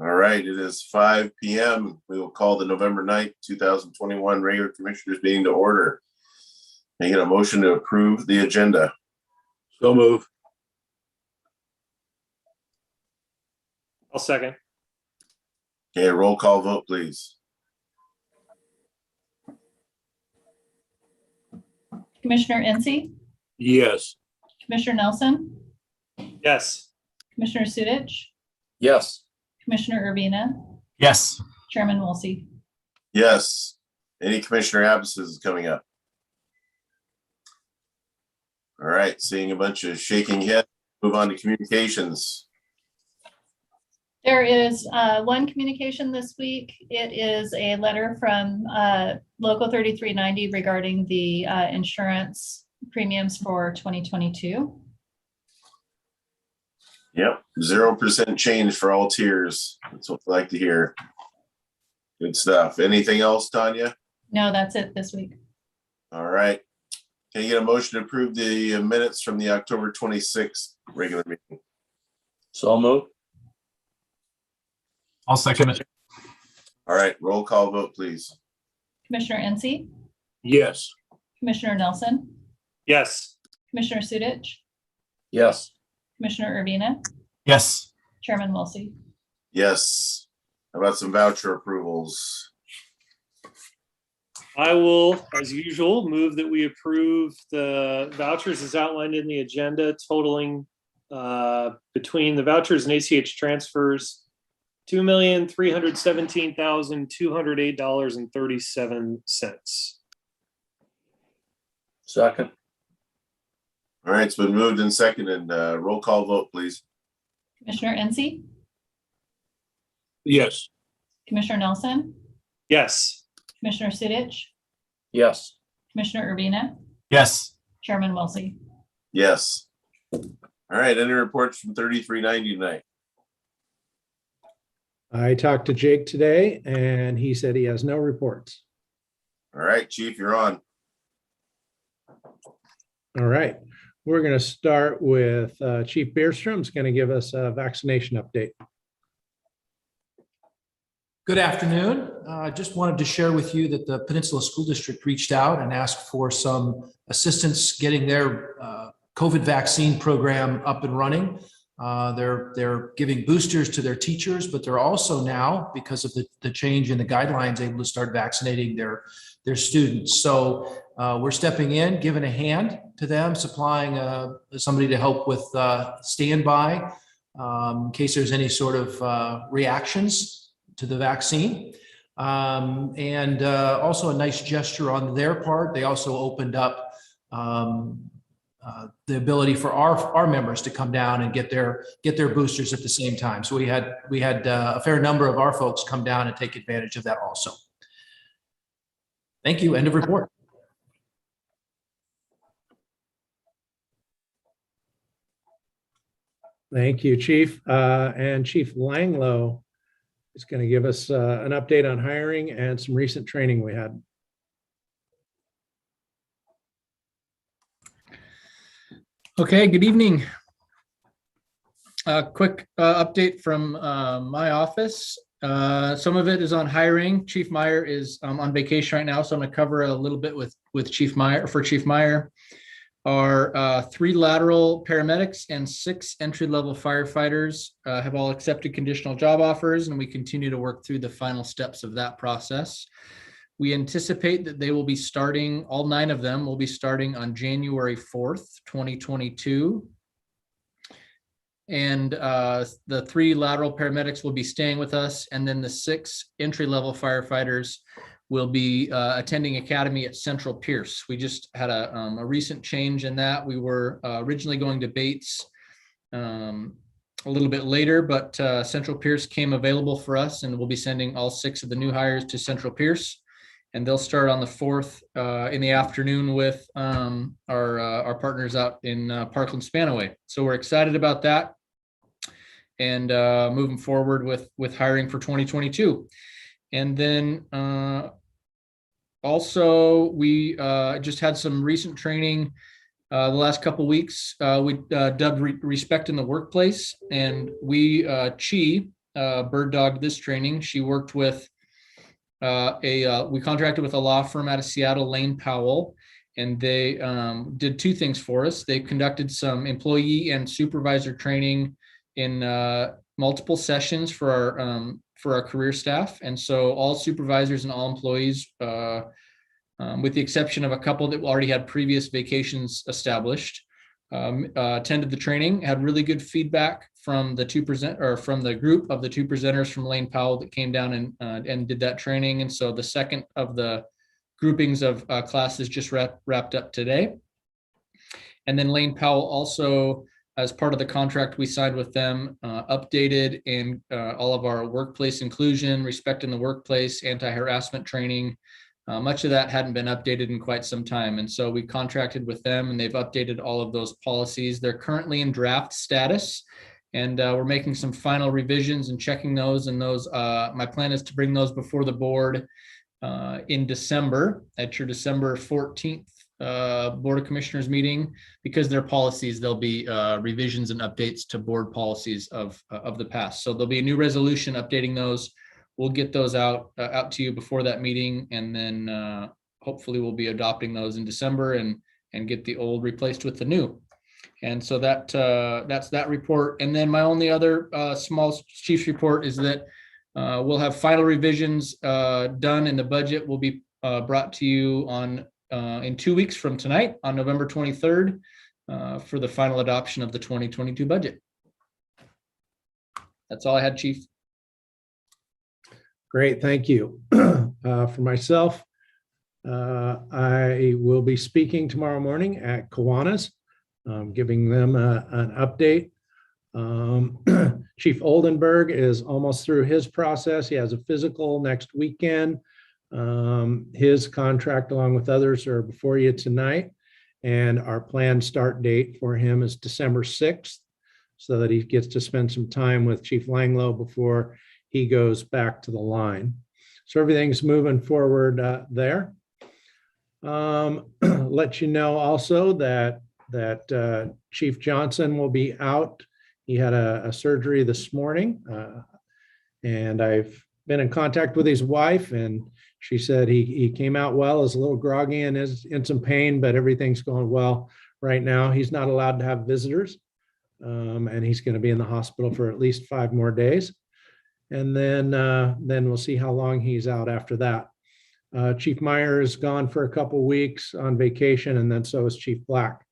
All right, it is 5 p.m. We will call the November 9th, 2021 regular commissioners meeting to order. Can I get a motion to approve the agenda? So move. I'll second. Okay, roll call vote, please. Commissioner Incy, Yes. Commissioner Nelson, Yes. Commissioner Sudich, Yes. Commissioner Urbina, Yes. Chairman Wolsey. Yes. Any commissioner absences coming up? All right, seeing a bunch of shaking heads, move on to communications. There is one communication this week. It is a letter from Local 3390 regarding the insurance premiums for 2022. Yep, 0% change for all tiers. That's what we like to hear. Good stuff. Anything else, Tanya? No, that's it this week. All right. Can you get a motion to approve the minutes from the October 26th regular meeting? So move. I'll second it. All right, roll call vote, please. Commissioner Incy, Yes. Commissioner Nelson, Yes. Commissioner Sudich, Yes. Commissioner Urbina, Yes. Chairman Wolsey. Yes. How about some voucher approvals? I will, as usual, move that we approve the vouchers as outlined in the agenda, totaling between the vouchers and ACH transfers, $2,317,208.37. Second. All right, it's been moved and seconded. Roll call vote, please. Commissioner Incy, Yes. Commissioner Nelson, Yes. Commissioner Sudich, Yes. Commissioner Urbina, Yes. Chairman Wolsey. Yes. All right, any reports from 3390 tonight? I talked to Jake today and he said he has no reports. All right, Chief, you're on. All right, we're going to start with Chief Beerstrom's going to give us a vaccination update. Good afternoon. Just wanted to share with you that the Peninsula School District reached out and asked for some assistance getting their COVID vaccine program up and running. They're giving boosters to their teachers, but they're also now, because of the change in the guidelines, able to start vaccinating their students. So we're stepping in, giving a hand to them, supplying somebody to help with standby in case there's any sort of reactions to the vaccine. And also a nice gesture on their part. They also opened up the ability for our members to come down and get their boosters at the same time. So we had a fair number of our folks come down and take advantage of that also. Thank you. End of report. Thank you, Chief. And Chief Langlow is going to give us an update on hiring and some recent training we had. Okay, good evening. Quick update from my office. Some of it is on hiring. Chief Meyer is on vacation right now, so I'm going to cover a little bit with Chief Meyer. For Chief Meyer, our 3 lateral paramedics and 6 entry-level firefighters have all accepted conditional job offers, and we continue to work through the final steps of that process. We anticipate that they will be starting, all 9 of them will be starting on January 4th, 2022. And the 3 lateral paramedics will be staying with us, and then the 6 entry-level firefighters will be attending academy at Central Pierce. We just had a recent change in that. We were originally going to Bates a little bit later, but Central Pierce came available for us, and we'll be sending all 6 of the new hires to Central Pierce. And they'll start on the 4th in the afternoon with our partners out in Parkland Spanaway. So we're excited about that and moving forward with hiring for 2022. And then also we just had some recent training the last couple of weeks. We dubbed Respect in the Workplace, and we, Chi, bird dogged this training. She worked with we contracted with a law firm out of Seattle, Lane Powell, and they did two things for us. They conducted some employee and supervisor training in multiple sessions for our career staff. And so all supervisors and all employees, with the exception of a couple that already had previous vacations established, attended the training, had really good feedback from the from the group of the two presenters from Lane Powell that came down and did that training. And so the second of the groupings of classes just wrapped up today. And then Lane Powell also, as part of the contract we signed with them, updated in all of our workplace inclusion, respect in the workplace, anti-harassment training. Much of that hadn't been updated in quite some time. And so we contracted with them and they've updated all of those policies. They're currently in draft status and we're making some final revisions and checking those. And those, my plan is to bring those before the board in December at your December 14th Board of Commissioners meeting. Because they're policies, there'll be revisions and updates to board policies of the past. So there'll be a new resolution updating those. We'll get those out to you before that meeting, and then hopefully we'll be adopting those in December and get the old replaced with the new. And so that's that report. And then my only other small chief's report is that we'll have final revisions done, and the budget will be brought to you in 2 weeks from tonight on November 23rd for the final adoption of the 2022 budget. That's all I had, Chief. Great, thank you. For myself, I will be speaking tomorrow morning at Kiwanis, giving them an update. Chief Oldenburg is almost through his process. He has a physical next weekend. His contract, along with others, are before you tonight. And our planned start date for him is December 6th, so that he gets to spend some time with Chief Langlow before he goes back to the line. So everything's moving forward there. Let you know also that Chief Johnson will be out. He had a surgery this morning, and I've been in contact with his wife, and she said he came out well, is a little groggy and is in some pain, but everything's going well right now. He's not allowed to have visitors, and he's going to be in the hospital for at least 5 more days. And then we'll see how long he's out after that. Chief Meyer is gone for a couple of weeks on vacation, and then so is Chief Black.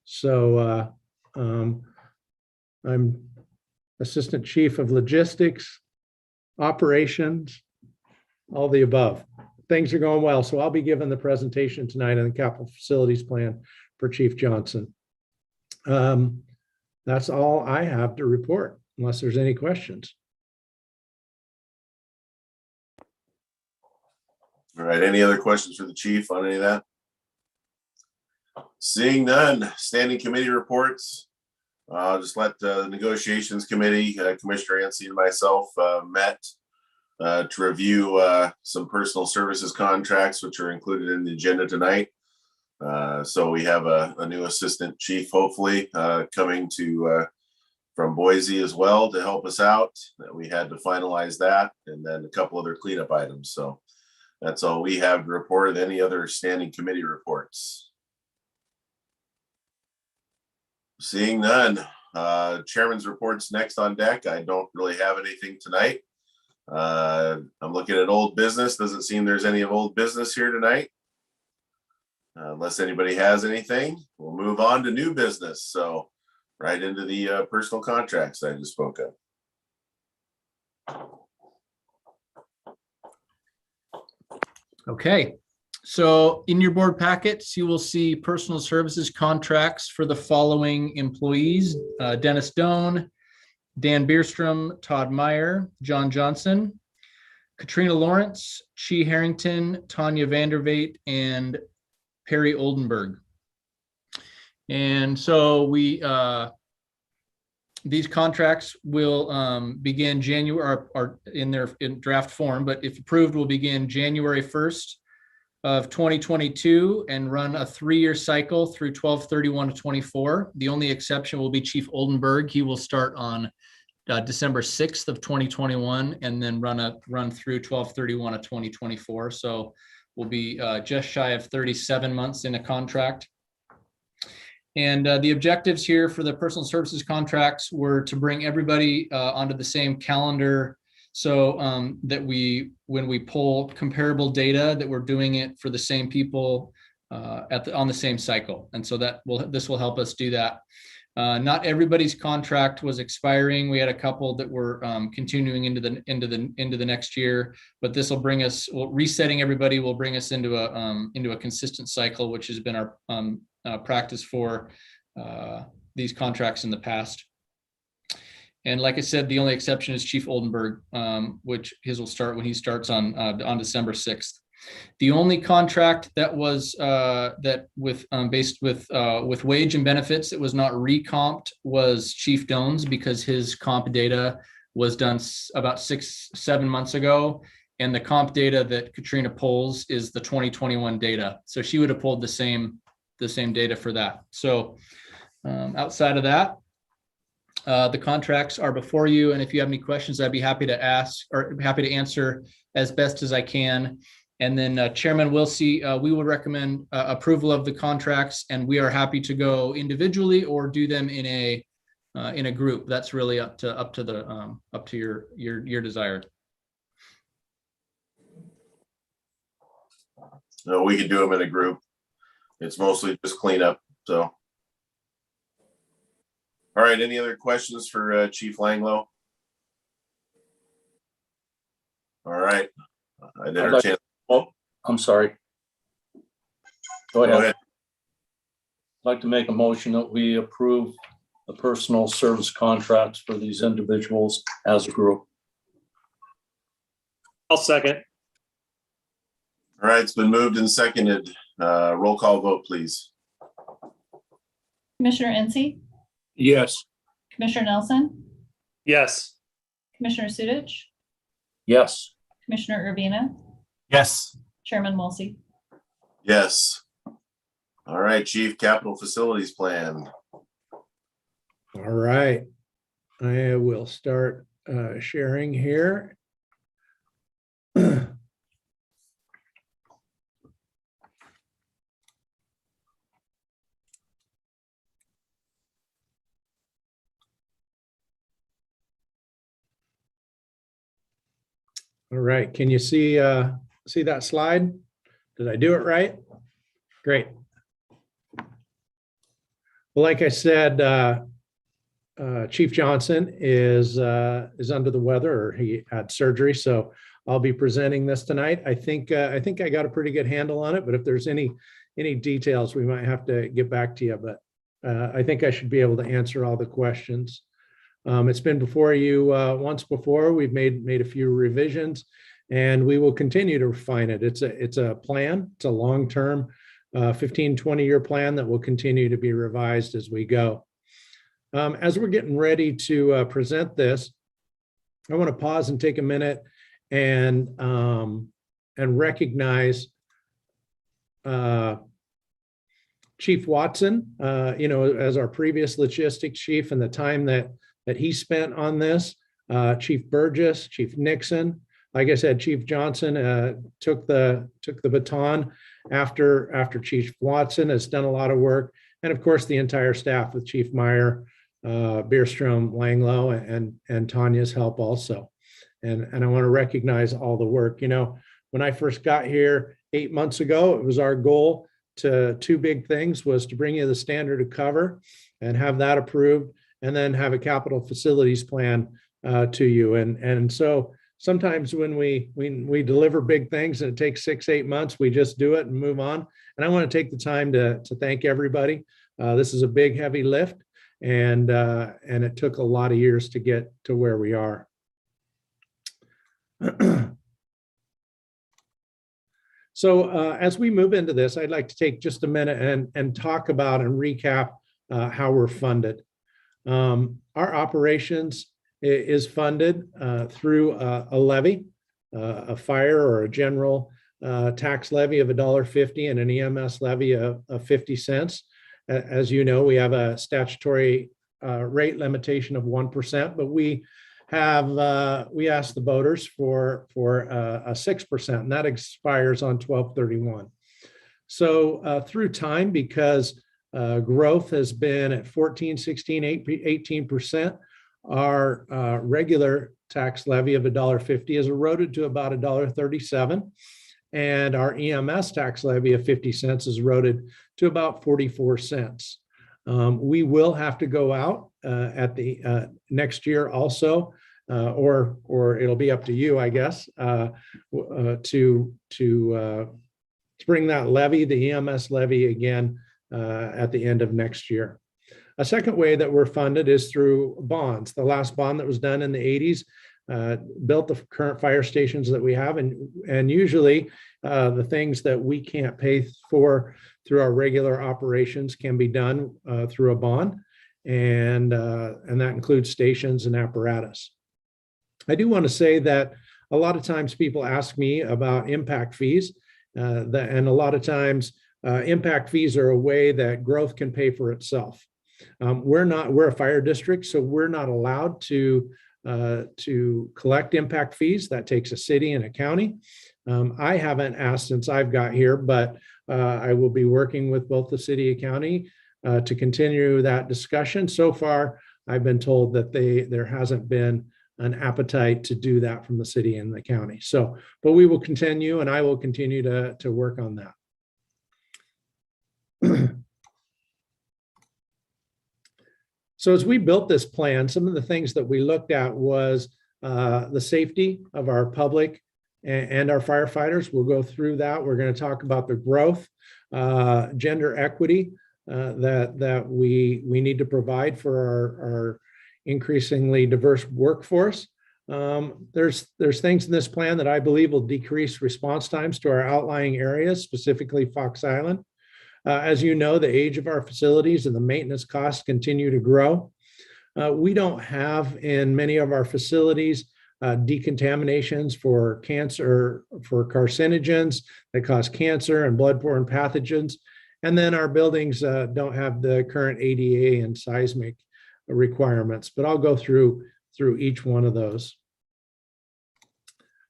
So I'm Assistant Chief of Logistics, Operations, all the above. Things are going well. So I'll be giving the presentation tonight on the capital facilities plan for Chief Johnson. That's all I have to report, unless there's any questions. All right, any other questions for the chief on any of that? Seeing none, standing committee reports. I'll just let the negotiations committee, Commissioner Yancey and myself met to review some personal services contracts, which are included in the agenda tonight. So we have a new assistant chief, hopefully, coming from Boise as well to help us out. We had to finalize that, and then a couple other cleanup items. So that's all we have to report. Any other standing committee reports? Seeing none, chairman's reports next on deck. I don't really have anything tonight. I'm looking at old business. Doesn't seem there's any of old business here tonight. Unless anybody has anything, we'll move on to new business. So right into the personal contracts I just spoke of. Okay, so in your board packets, you will see personal services contracts for the following employees: Dennis Doan, Dan Bierstrom, Todd Meyer, John Johnson, Katrina Lawrence, Chi Harrington, Tanya Vandervate, and Perry Oldenburg. And so these contracts will begin January, are in draft form, but if approved, will begin January 1st of 2022 and run a 3-year cycle through 12/31/24. The only exception will be Chief Oldenburg. He will start on December 6th of 2021, and then run through 12/31 of 2024. So we'll be just shy of 37 months in a contract. And the objectives here for the personal services contracts were to bring everybody onto the same calendar, so that when we pull comparable data, that we're doing it for the same people on the same cycle. And so this will help us do that. Not everybody's contract was expiring. We had a couple that were continuing into the next year, but this will bring us, resetting everybody will bring us into a consistent cycle, which has been our practice for these contracts in the past. And like I said, the only exception is Chief Oldenburg, which his will start when he starts on December 6th. The only contract that was based with wage and benefits that was not recomped was Chief Doan's, because his comp data was done about 6-7 months ago, and the comp data that Katrina pulls is the 2021 data. So she would have pulled the same data for that. So outside of that, the contracts are before you, and if you have any questions, I'd be happy to answer as best as I can. And then Chairman Wilsey, we will recommend approval of the contracts, and we are happy to go individually or do them in a group. That's really up to your desire. No, we could do them in a group. It's mostly just cleanup. So, all right. Any other questions for Chief Langlow? All right. I'd entertain. Oh, I'm sorry. Go ahead. Go ahead. I'd like to make a motion that we approve the personal service contracts for these individuals as a group. I'll second. All right. It's been moved and seconded. Roll call vote, please. Commissioner Incy, Yes. Commissioner Nelson, Yes. Commissioner Sudich, Yes. Commissioner Urbina, Yes. Chairman Wilsey. Yes. All right, Chief, Capital Facilities Plan. All right. I will start sharing here. All right, can you see that slide? Did I do it right? Great. Well, like I said, Chief Johnson is under the weather, or he had surgery, so I'll be presenting this tonight. I think I got a pretty good handle on it, but if there's any details, we might have to get back to you. But I think I should be able to answer all the questions. It's been before you once before. We've made a few revisions, and we will continue to refine it. It's a plan. It's a long-term 15-20-year plan that will continue to be revised as we go. As we're getting ready to present this, I want to pause and take a minute and recognize Chief Watson, as our previous logistics chief, and the time that he spent on this. Chief Burgess, Chief Nixon, like I said, Chief Johnson took the baton after Chief Watson has done a lot of work, and of course the entire staff with Chief Meyer, Bierstrom, Langlow, and Tanya's help also. And I want to recognize all the work. When I first got here 8 months ago, it was our goal to two big things: was to bring you the standard of cover and have that approved, and then have a capital facilities plan to you. And so sometimes when we deliver big things and it takes 6-8 months, we just do it and move on. And I want to take the time to thank everybody. This is a big, heavy lift, and it took a lot of years to get to where we are. So as we move into this, I'd like to take just a minute and talk about and recap how we're funded. Our operations is funded through a levy, a fire or a general tax levy of $1.50 and an EMS levy of 50 cents. As you know, we have a statutory rate limitation of 1%, but we asked the voters for a 6%, and that expires on 12/31. So through time, because growth has been at 14, 16, 18%, our regular tax levy of $1.50 is eroded to about $1.37. And our EMS tax levy of 50 cents is eroded to about 44 cents. We will have to go out at the next year also, or it'll be up to you, I guess, to bring that levy, the EMS levy again at the end of next year. A second way that we're funded is through bonds. The last bond that was done in the 80s built the current fire stations that we have, and usually the things that we can't pay for through our regular operations can be done through a bond, and that includes stations and apparatus. I do want to say that a lot of times people ask me about impact fees, and a lot of times impact fees are a way that growth can pay for itself. We're a fire district, so we're not allowed to collect impact fees. That takes a city and a county. I haven't asked since I've got here, but I will be working with both the city and county to continue that discussion. So far, I've been told that there hasn't been an appetite to do that from the city and the county. So, but we will continue, and I will continue to work on that. So as we built this plan, some of the things that we looked at was the safety of our public and our firefighters. We'll go through that. We're going to talk about the growth, gender equity that we need to provide for our increasingly diverse workforce. There's things in this plan that I believe will decrease response times to our outlying areas, specifically Fox Island. As you know, the age of our facilities and the maintenance costs continue to grow. We don't have in many of our facilities decontaminations for cancer, for carcinogens that cause cancer and bloodborne pathogens. And then our buildings don't have the current ADA and seismic requirements, but I'll go through each one of those.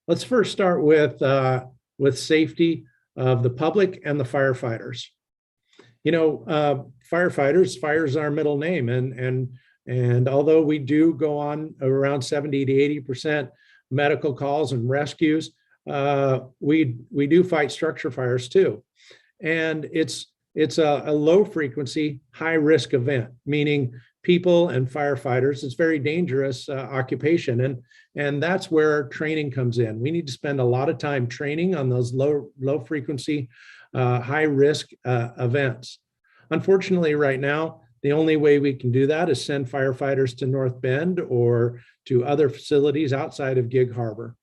Let's first start with safety of the public and the firefighters. You know, firefighters, fire is our middle name, and although we do go on around 70 to 80% medical calls and rescues, we do fight structure fires too, and it's a low frequency, high risk event, meaning people and firefighters. It's very dangerous occupation, and that's where training comes in. We need to spend a lot of time training on those low frequency, high risk events. Unfortunately, right now, the only way we can do that is send firefighters to North Bend or to other facilities outside of Gig Harbor.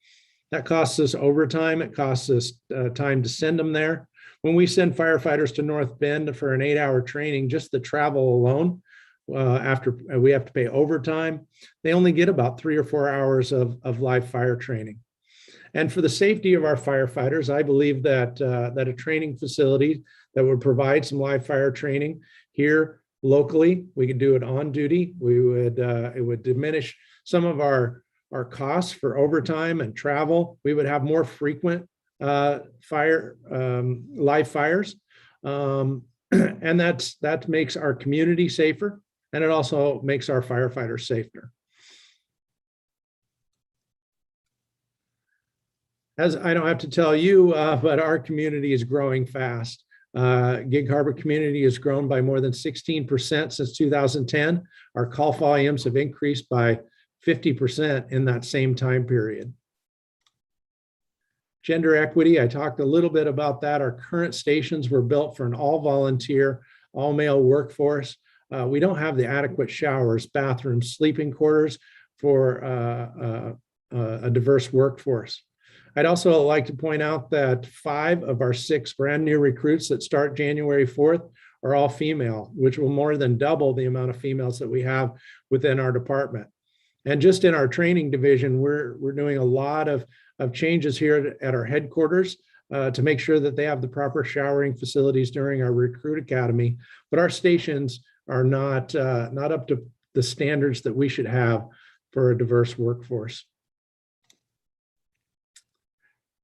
That costs us overtime. It costs us time to send them there. When we send firefighters to North Bend for an 8-hour training, just the travel alone, after we have to pay overtime, they only get about 3 or 4 hours of live fire training. And for the safety of our firefighters, I believe that a training facility that would provide some live fire training here locally, we could do it on duty. It would diminish some of our costs for overtime and travel. We would have more frequent live fires, and that makes our community safer, and it also makes our firefighters safer. As I don't have to tell you, but our community is growing fast. Gig Harbor community has grown by more than 16% since 2010. Our call volumes have increased by 50% in that same time period. Gender equity, I talked a little bit about that. Our current stations were built for an all-volunteer, all-male workforce. We don't have the adequate showers, bathrooms, sleeping quarters for a diverse workforce. I'd also like to point out that 5 of our 6 brand new recruits that start January 4th are all female, which will more than double the amount of females that we have within our department. And just in our training division, we're doing a lot of changes here at our headquarters to make sure that they have the proper showering facilities during our recruit academy. But our stations are not up to the standards that we should have for a diverse workforce.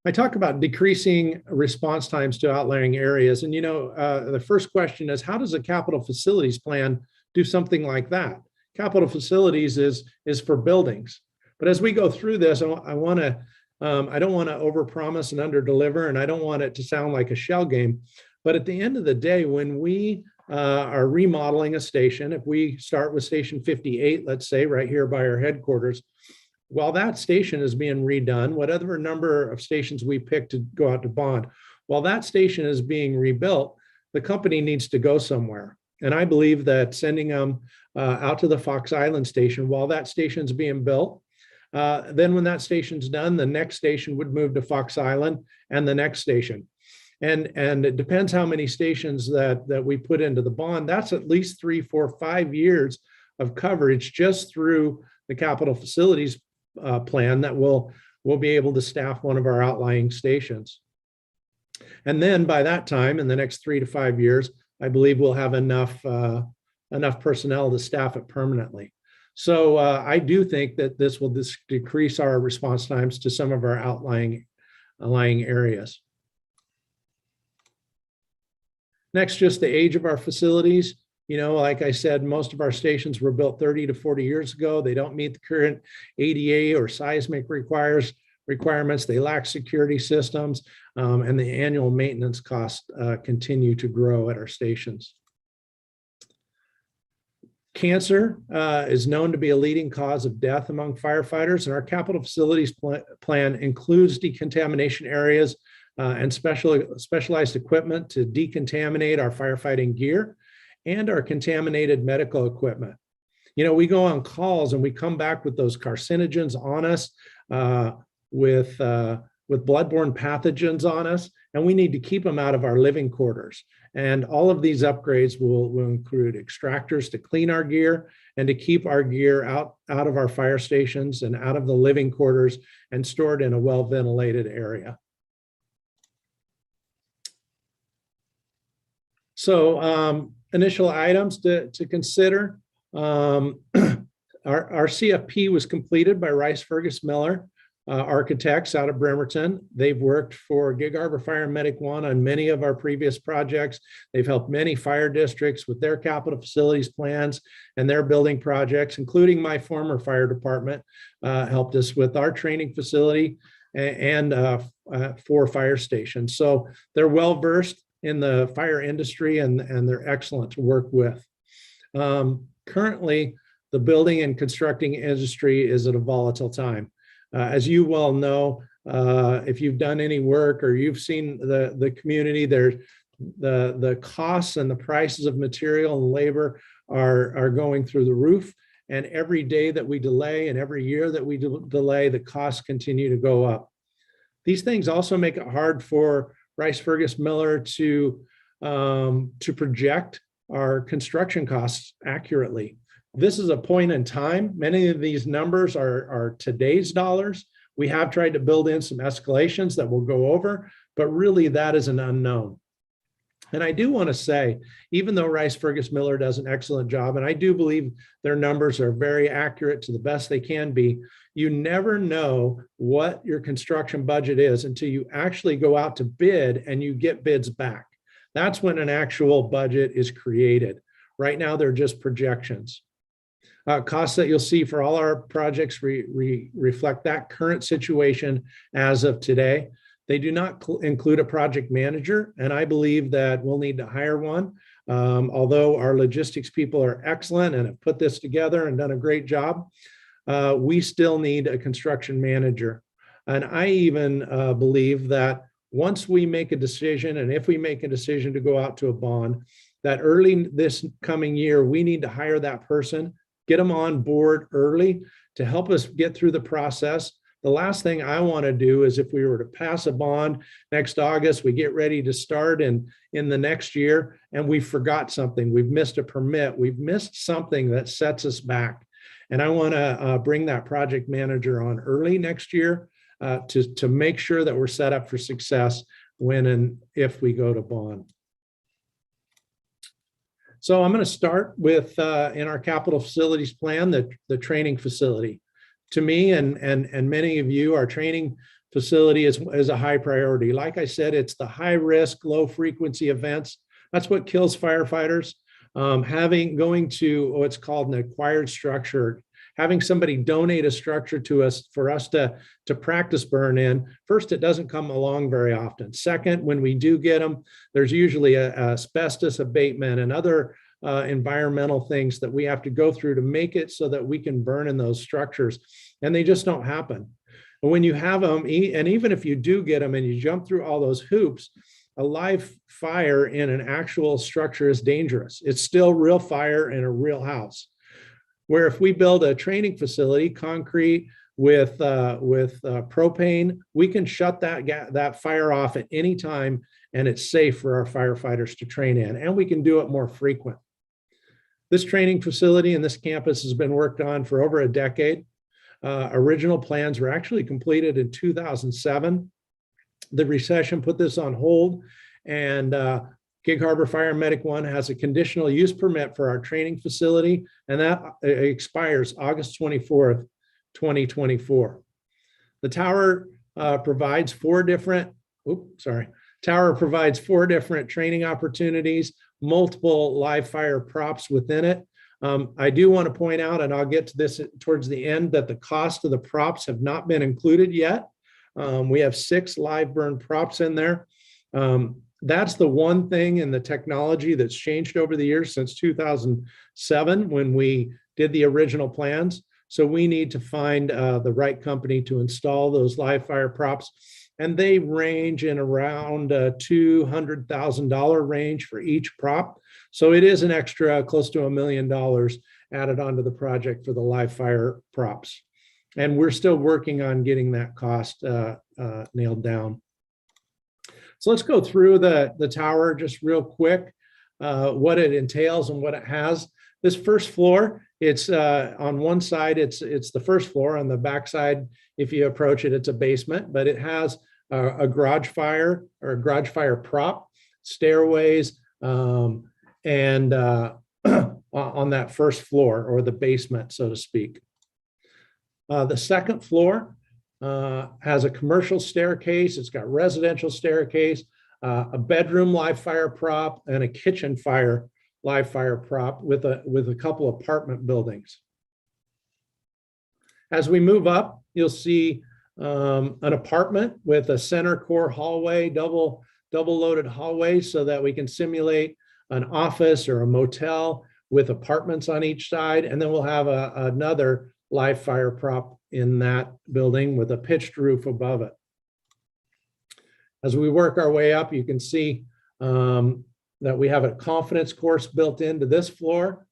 I talk about decreasing response times to outlying areas. And, the first question is, how does a capital facilities plan do something like that? Capital facilities is for buildings. But as we go through this, I don't want to overpromise and underdeliver, and I don't want it to sound like a shell game. But at the end of the day, when we are remodeling a station, if we start with station 58, let's say right here by our headquarters, while that station is being redone, whatever number of stations we pick to go out to bond, while that station is being rebuilt, the company needs to go somewhere. And I believe that sending them out to the Fox Island station while that station's being built, then when that station's done, the next station would move to Fox Island and the next station. And it depends how many stations that we put into the bond. That's at least 3, 4, 5 years of coverage just through the capital facilities plan that we'll be able to staff one of our outlying stations. And then by that time, in the next 3 to 5 years, I believe we'll have enough personnel to staff it permanently. So I do think that this will decrease our response times to some of our outlying areas. Next, just the age of our facilities. Like I said, most of our stations were built 30 to 40 years ago. They don't meet the current ADA or seismic requirements. They lack security systems, and the annual maintenance costs continue to grow at our stations. Cancer is known to be a leading cause of death among firefighters, and our capital facilities plan includes decontamination areas and specialized equipment to decontaminate our firefighting gear and our contaminated medical equipment. We go on calls and we come back with those carcinogens on us, with bloodborne pathogens on us, and we need to keep them out of our living quarters. And all of these upgrades will include extractors to clean our gear and to keep our gear out of our fire stations and out of the living quarters and stored in a well-ventilated area. So initial items to consider. Our CFP was completed by Rice Fergus Miller architects out of Bremerton. They've worked for Gig Harbor Fire and Medic One on many of our previous projects. They've helped many fire districts with their capital facilities plans and their building projects, including my former fire department, helped us with our training facility and 4 fire stations. So they're well-versed in the fire industry and they're excellent to work with. Currently, the building and constructing industry is at a volatile time. As you well know, if you've done any work or you've seen the community, the costs and the prices of material and labor are going through the roof. And every day that we delay and every year that we delay, the costs continue to go up. These things also make it hard for Rice Fergus Miller to project our construction costs accurately. This is a point in time. Many of these numbers are today's dollars. We have tried to build in some escalations that we'll go over, but really that is an unknown. And I do want to say, even though Rice Fergus Miller does an excellent job, and I do believe their numbers are very accurate to the best they can be, you never know what your construction budget is until you actually go out to bid and you get bids back. That's when an actual budget is created. Right now, they're just projections. Costs that you'll see for all our projects reflect that current situation as of today. They do not include a project manager, and I believe that we'll need to hire one. Although our logistics people are excellent and have put this together and done a great job, we still need a construction manager. And I even believe that once we make a decision, and if we make a decision to go out to a bond, that early this coming year, we need to hire that person, get them on board early to help us get through the process. The last thing I want to do is if we were to pass a bond next August, we get ready to start in the next year and we forgot something, we've missed a permit, we've missed something that sets us back. And I want to bring that project manager on early next year to make sure that we're set up for success when and if we go to bond. So I'm going to start with in our capital facilities plan, the training facility. To me and many of you, our training facility is a high priority. Like I said, it's the high risk, low frequency events. That's what kills firefighters. Going to what's called an acquired structure, having somebody donate a structure to us for us to practice burn in. First, it doesn't come along very often. Second, when we do get them, there's usually a asbestos abatement and other environmental things that we have to go through to make it so that we can burn in those structures, and they just don't happen. But when you have them, and even if you do get them and you jump through all those hoops, a live fire in an actual structure is dangerous. It's still real fire in a real house. Where if we build a training facility, concrete with propane, we can shut that fire off at any time, and it's safe for our firefighters to train in, and we can do it more frequent. This training facility and this campus has been worked on for over a decade. Original plans were actually completed in 2007. The recession put this on hold, and Gig Harbor Fire Medic 1 has a conditional use permit for our training facility, and that expires August 24th, 2024. The tower provides four different training opportunities, multiple live fire props within it. I do want to point out, and I'll get to this towards the end, that the cost of the props have not been included yet. We have 6 live burn props in there. That's the one thing in the technology that's changed over the years since 2007 when we did the original plans. So we need to find the right company to install those live fire props. And they range in around $200,000 range for each prop. So it is an extra close to $1 million added onto the project for the live fire props. And we're still working on getting that cost nailed down. So let's go through the tower just real quick, what it entails and what it has. This first floor, it's on one side, it's the first floor. On the back side, if you approach it, it's a basement, but it has a garage fire or a garage fire prop, stairways, and on that first floor or the basement, so to speak. The second floor has a commercial staircase. It's got residential staircase, a bedroom live fire prop, and a kitchen live fire prop with a couple apartment buildings. As we move up, you'll see an apartment with a center core hallway, double loaded hallway, so that we can simulate an office or a motel with apartments on each side. And then we'll have another live fire prop in that building with a pitched roof above it. As we work our way up, you can see that we have a confidence course built into this floor.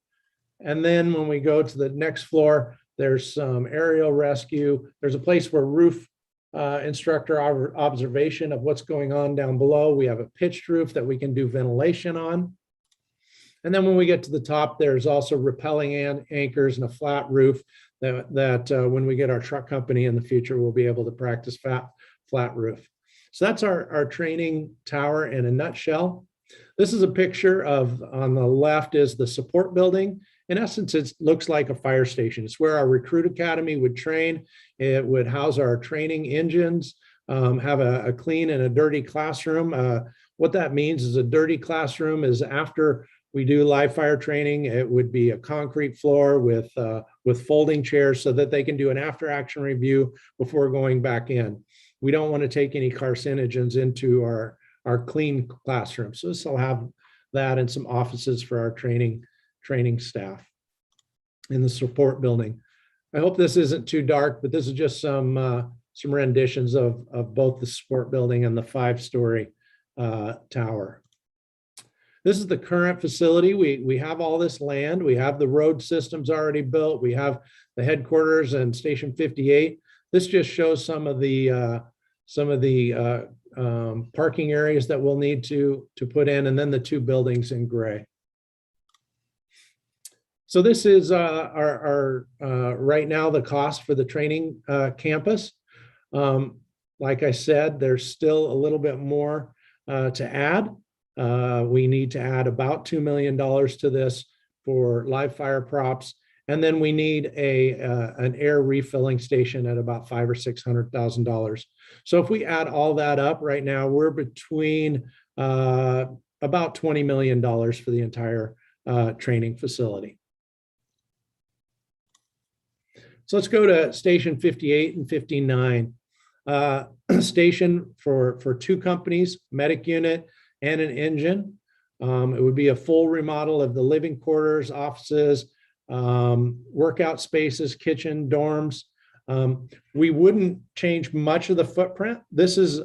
And then when we go to the next floor, there's some aerial rescue. There's a place where roof instructor observation of what's going on down below. We have a pitched roof that we can do ventilation on. And then when we get to the top, there's also rappelling anchors and a flat roof that when we get our truck company in the future, we'll be able to practice flat roof. So that's our training tower in a nutshell. This is a picture of, on the left is the support building. In essence, it looks like a fire station. It's where our recruit academy would train. It would house our training engines, have a clean and a dirty classroom. What that means is a dirty classroom is after we do live fire training, it would be a concrete floor with folding chairs so that they can do an after action review before going back in. We don't want to take any carcinogens into our clean classroom. So this will have that and some offices for our training staff in the support building. I hope this isn't too dark, but this is just some renditions of both the support building and the 5-story tower. This is the current facility. We have all this land. We have the road systems already built. We have the headquarters and Station 58. This just shows some of the parking areas that we'll need to put in, and then the 2 buildings in gray. So this is our right now the cost for the training campus. Like I said, there's still a little bit more to add. We need to add about $2 million to this for live fire props. And then we need an air refilling station at about $500,000 or $600,000. So if we add all that up right now, we're between about $20 million for the entire training facility. So let's go to station 58 and 59. Station for two companies, medic unit and an engine. It would be a full remodel of the living quarters, offices, workout spaces, kitchen, dorms. We wouldn't change much of the footprint. This is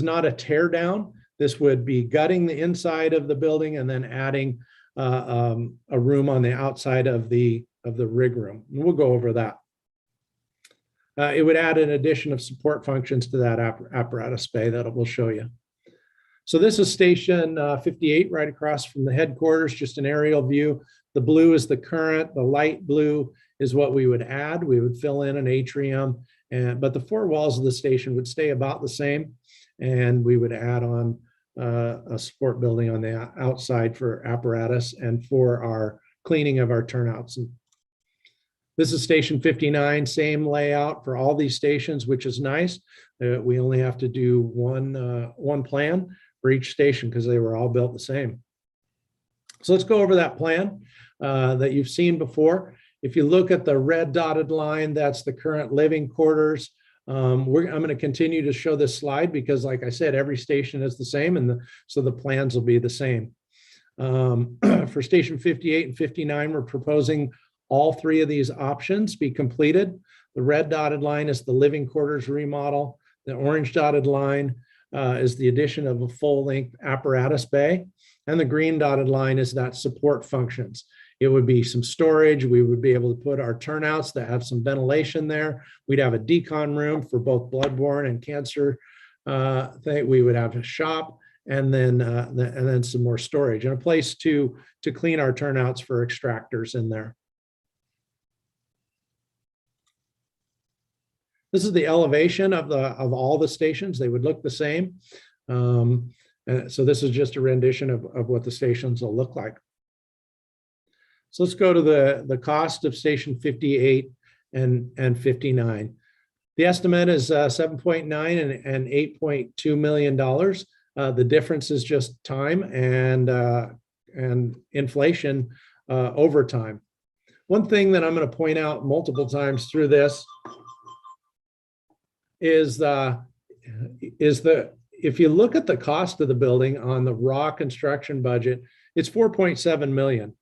not a tear down. This would be gutting the inside of the building and then adding a room on the outside of the rig room. And we'll go over that. It would add an addition of support functions to that apparatus bay that we'll show you. So this is station 58 right across from the headquarters, just an aerial view. The blue is the current, the light blue is what we would add. We would fill in an atrium, but the four walls of the station would stay about the same. And we would add on a support building on the outside for apparatus and for our cleaning of our turnouts. And this is station 59, same layout for all these stations, which is nice. We only have to do one plan for each station because they were all built the same. So let's go over that plan that you've seen before. If you look at the red dotted line, that's the current living quarters. I'm going to continue to show this slide because, like I said, every station is the same, and so the plans will be the same. For station 58 and 59, we're proposing all three of these options be completed. The red dotted line is the living quarters remodel. The orange dotted line is the addition of a full-length apparatus bay. And the green dotted line is that support functions. It would be some storage. We would be able to put our turnouts that have some ventilation there. We'd have a decon room for both bloodborne and cancer thing. We would have a shop and then some more storage and a place to clean our turnouts for extractors in there. This is the elevation of all the stations. They would look the same. So this is just a rendition of what the stations will look like. So let's go to the cost of station 58 and 59. The estimate is 7.9 and $8.2 million. The difference is just time and inflation over time. One thing that I'm going to point out multiple times through this is that if you look at the cost of the building on the raw construction budget, it's 4.7 million.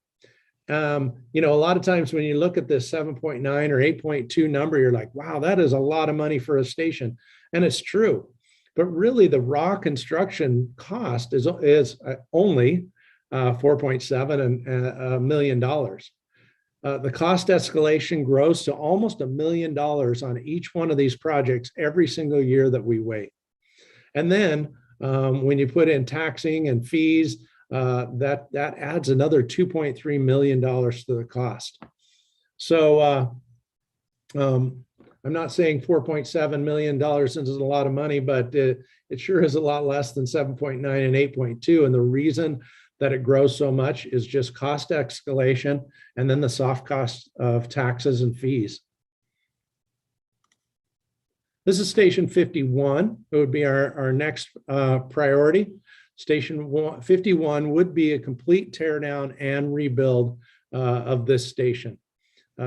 You know, a lot of times when you look at this 7.9 or 8.2 number, you're like, wow, that is a lot of money for a station. And it's true. But really the raw construction cost is only 4.7 million dollars. The cost escalation grows to almost $1 million on each one of these projects every single year that we wait. And then when you put in taxing and fees, that adds another $2.3 million to the cost. So I'm not saying $4.7 million isn't a lot of money, but it sure is a lot less than 7.9 and 8.2. And the reason that it grows so much is just cost escalation and then the soft cost of taxes and fees. This is station 51. It would be our next priority. Station 51 would be a complete tear down and rebuild of this station.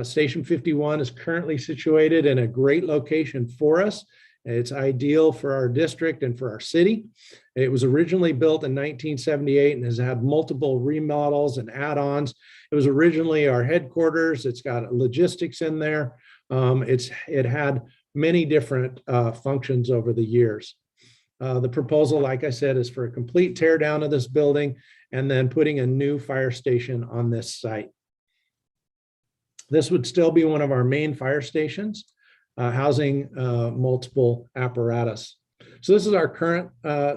Station 51 is currently situated in a great location for us. It's ideal for our district and for our city. It was originally built in 1978 and has had multiple remodels and add-ons. It was originally our headquarters. It's got logistics in there. It had many different functions over the years. The proposal, like I said, is for a complete tear down of this building and then putting a new fire station on this site. This would still be one of our main fire stations, housing multiple apparatus. So this is our current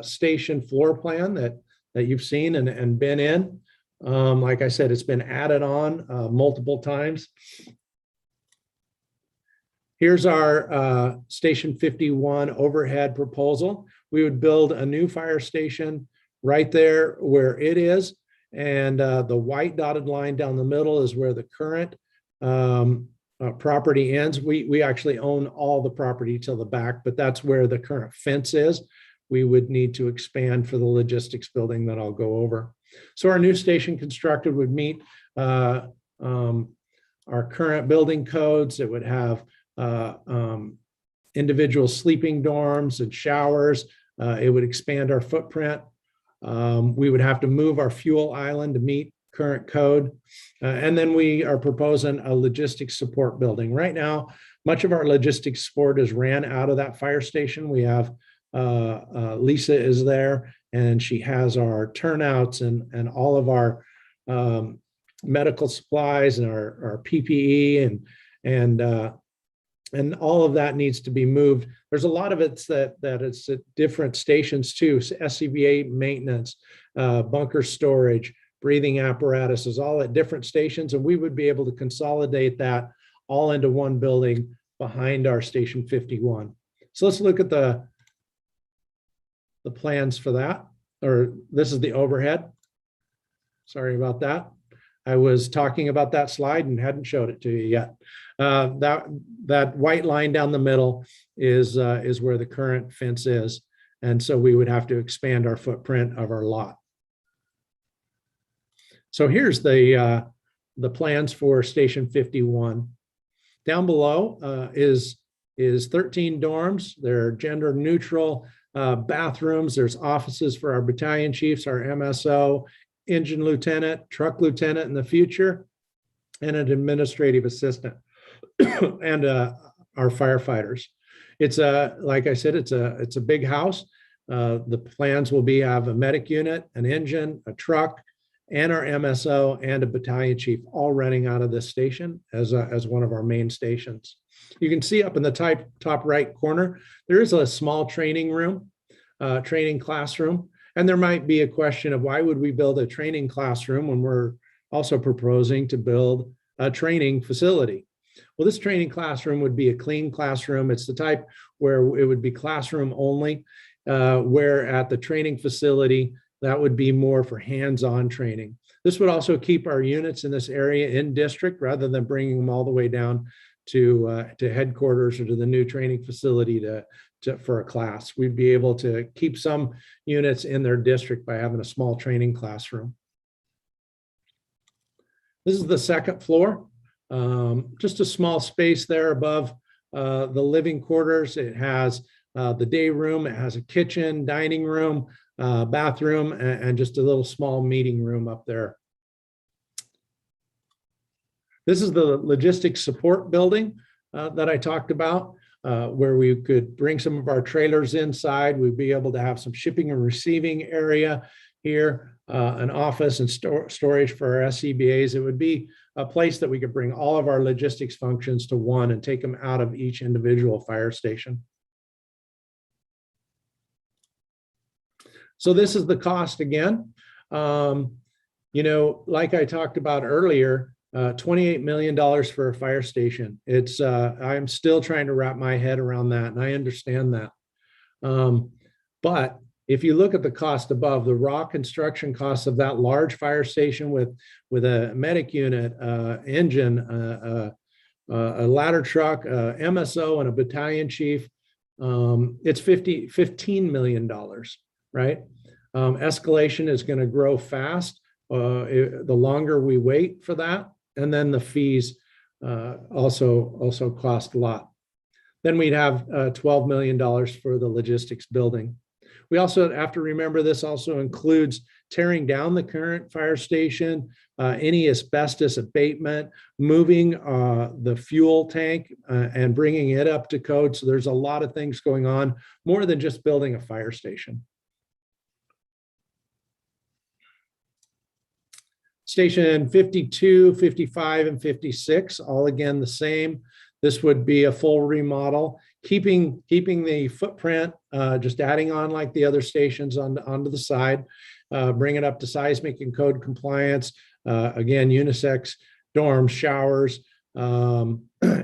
station floor plan that you've seen and been in. Like I said, it's been added on multiple times. Here's our station 51 overhead proposal. We would build a new fire station right there where it is. And the white dotted line down the middle is where the current property ends. We actually own all the property till the back, but that's where the current fence is. We would need to expand for the logistics building that I'll go over. So our new station constructed would meet our current building codes. It would have individual sleeping dorms and showers. It would expand our footprint. We would have to move our fuel island to meet current code. And then we are proposing a logistics support building. Right now, much of our logistics support is ran out of that fire station. We have Lisa is there, and she has our turnouts and all of our medical supplies and our PPE and all of that needs to be moved. There's a lot of it that it's at different stations too. SCBA maintenance, bunker storage, breathing apparatus is all at different stations, and we would be able to consolidate that all into one building behind our station 51. So let's look at the plans for that, or this is the overhead. Sorry about that. I was talking about that slide and hadn't showed it to you yet. That white line down the middle is where the current fence is. And so we would have to expand our footprint of our lot. So here's the plans for Station 51. Down below is 13 dorms. They're gender neutral bathrooms. There's offices for our battalion chiefs, our MSO, engine lieutenant, truck lieutenant in the future, and an administrative assistant, and our firefighters. It's like I said, it's a big house. The plans will be have a medic unit, an engine, a truck, and our MSO and a battalion chief all running out of this station as one of our main stations. You can see up in the top right corner, there is a small training room, training classroom. And there might be a question of why would we build a training classroom when we're also proposing to build a training facility? Well, this training classroom would be a clean classroom. It's the type where it would be classroom only, where at the training facility, that would be more for hands-on training. This would also keep our units in this area in district rather than bringing them all the way down to headquarters or to the new training facility for a class. We'd be able to keep some units in their district by having a small training classroom. This is the second floor, just a small space there above the living quarters. It has the day room, it has a kitchen, dining room, bathroom, and just a little small meeting room up there. This is the logistics support building that I talked about. Where we could bring some of our trailers inside. We'd be able to have some shipping and receiving area here, an office and storage for our SCBAs. It would be a place that we could bring all of our logistics functions to one and take them out of each individual fire station. So this is the cost again. Like I talked about earlier, $28 million for a fire station. It's I'm still trying to wrap my head around that, and I understand that. But if you look at the cost above, the raw construction costs of that large fire station with a medic unit, engine, a ladder truck, MSO, and a battalion chief, it's $15 million, right? Escalation is going to grow fast the longer we wait for that. And then the fees also cost a lot. Then we'd have $12 million for the logistics building. We also have to remember this also includes tearing down the current fire station, any asbestos abatement, moving the fuel tank and bringing it up to code. So there's a lot of things going on, more than just building a fire station. Station 52, 55, and 56, all again the same. This would be a full remodel, keeping the footprint, just adding on like the other stations onto the side, bring it up to seismic and code compliance. Again, unisex dorms, showers,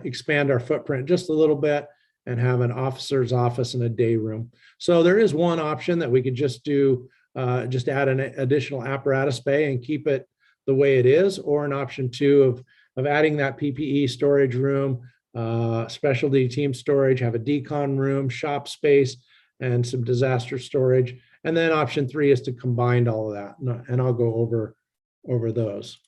expand our footprint just a little bit, and have an officer's office and a day room. So there is one option that we could just do just add an additional apparatus bay and keep it the way it is, or an option 2 of adding that PPE storage room, specialty team storage, have a decon room, shop space, and some disaster storage. And then option 3 is to combine all of that. And I'll go over those.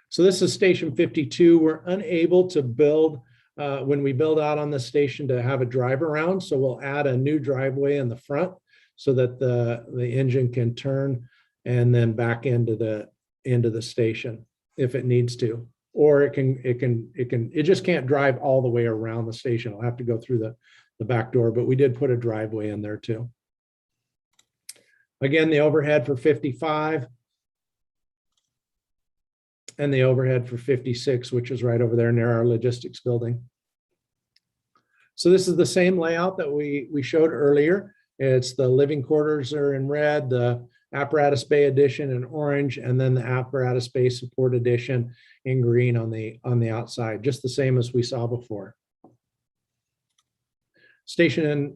So this is station 52. We're unable to build, when we build out on the station, to have a drive around. So we'll add a new driveway in the front so that the engine can turn and then back into the station if it needs to. Or it just can't drive all the way around the station. It'll have to go through the back door, but we did put a driveway in there too. Again, the overhead for 55 and the overhead for 56, which is right over there near our logistics building. So this is the same layout that we showed earlier. It's the living quarters are in red, the apparatus bay addition in orange, and then the apparatus bay support addition in green on the outside, just the same as we saw before. Station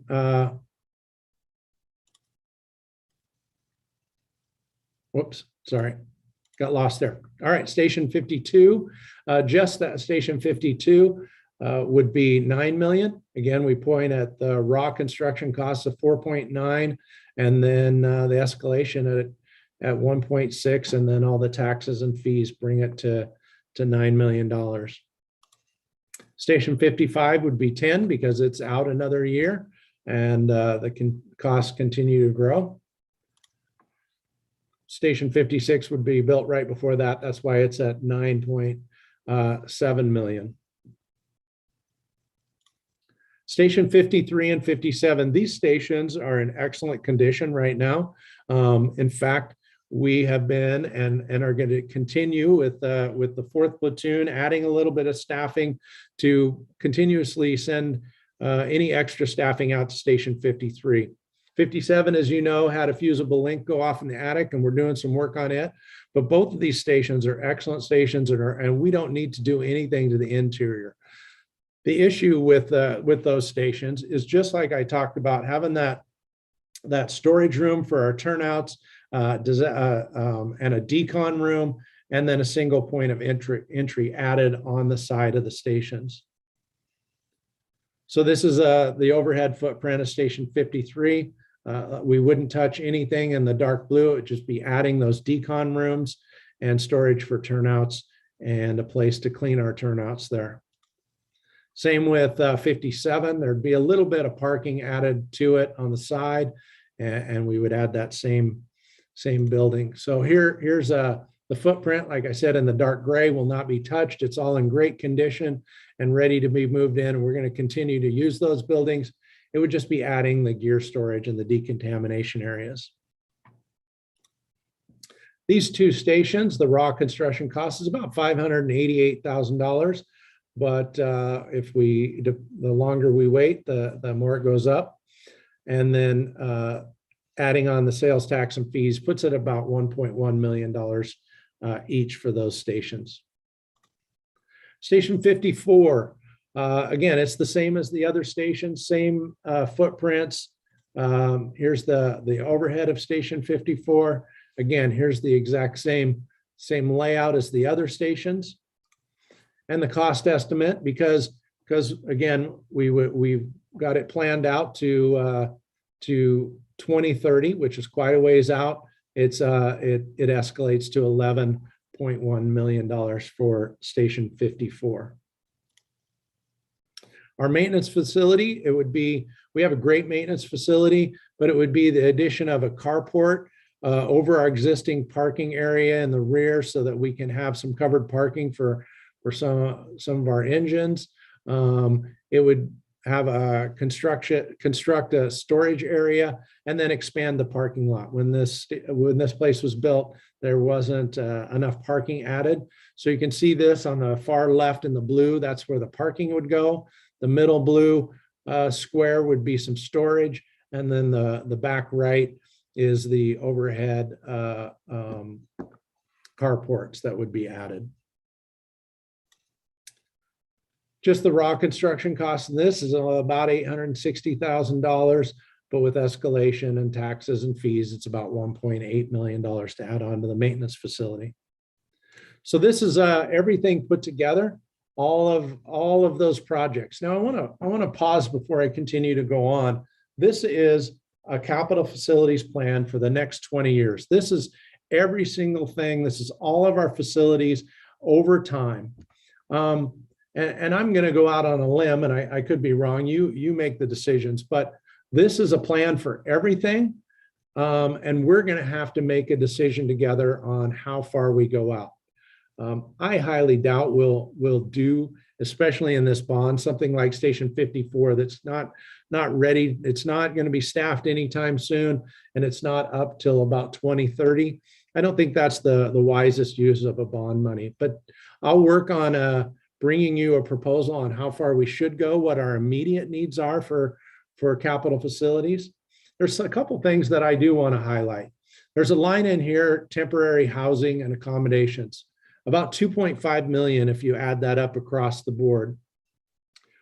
whoops, sorry, got lost there. All right, station 52, just that station 52 would be 9 million. Again, we point at the raw construction costs of 4.9, and then the escalation at 1.6, and then all the taxes and fees bring it to $9 million. Station 55 would be 10 because it's out another year, and the costs continue to grow. Station 56 would be built right before that. That's why it's at 9.7 million. Station 53 and 57, these stations are in excellent condition right now. In fact, we have been and are going to continue with the 4th platoon, adding a little bit of staffing to continuously send any extra staffing out to station 53. 57, as you know, had a fusible link go off in the attic, and we're doing some work on it. But both of these stations are excellent stations, and we don't need to do anything to the interior. The issue with those stations is just like I talked about, having that storage room for our turnouts, and a decon room, and then a single point of entry added on the side of the stations. So this is the overhead footprint of station 53. We wouldn't touch anything in the dark blue. It would just be adding those decon rooms and storage for turnouts and a place to clean our turnouts there. Same with 57. There'd be a little bit of parking added to it on the side, and we would add that same building. So here's the footprint. Like I said, in the dark gray, will not be touched. It's all in great condition and ready to be moved in. And we're going to continue to use those buildings. It would just be adding the gear storage and the decontamination areas. These two stations, the raw construction cost is about $588,000. But the longer we wait, the more it goes up. And then adding on the sales tax and fees puts it about $1.1 million each for those stations. Station 54, again, it's the same as the other stations, same footprints. Here's the overhead of station 54. Again, here's the exact same layout as the other stations. And the cost estimate, because again, we've got it planned out to 2030, which is quite a ways out. It escalates to $11.1 million for station 54. Our maintenance facility, we have a great maintenance facility, but it would be the addition of a carport over our existing parking area in the rear so that we can have some covered parking for some of our engines. It would have a construct a storage area and then expand the parking lot. When this place was built, there wasn't enough parking added. So you can see this on the far left in the blue, that's where the parking would go. The middle blue square would be some storage. And then the back right is the overhead carports that would be added. Just the raw construction cost of this is about $860,000. but with escalation and taxes and fees, it's about $1.8 million to add on to the maintenance facility. So this is everything put together, all of those projects. Now I want to pause before I continue to go on. This is a capital facilities plan for the next 20 years. This is every single thing. This is all of our facilities over time. And I'm going to go out on a limb, and I could be wrong. You make the decisions, but this is a plan for everything. And we're going to have to make a decision together on how far we go out. I highly doubt we'll do, especially in this bond, something like Station 54 that's not ready. It's not going to be staffed anytime soon, and it's not up till about 2030. I don't think that's the wisest use of a bond money, but I'll work on bringing you a proposal on how far we should go, what our immediate needs are for capital facilities. There's a couple things that I do want to highlight. There's a line in here, temporary housing and accommodations, about 2.5 million if you add that up across the board.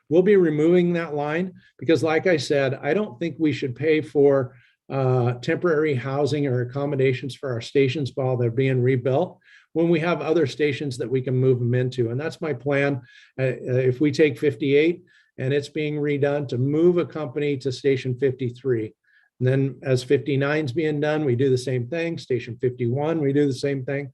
We'll be removing that line because, like I said, I don't think we should pay for temporary housing or accommodations for our stations while they're being rebuilt when we have other stations that we can move them into. And that's my plan. If we take 58 and it's being redone, to move a company to Station 53. And then as 59 is being done, we do the same thing. Station 51, we do the same thing.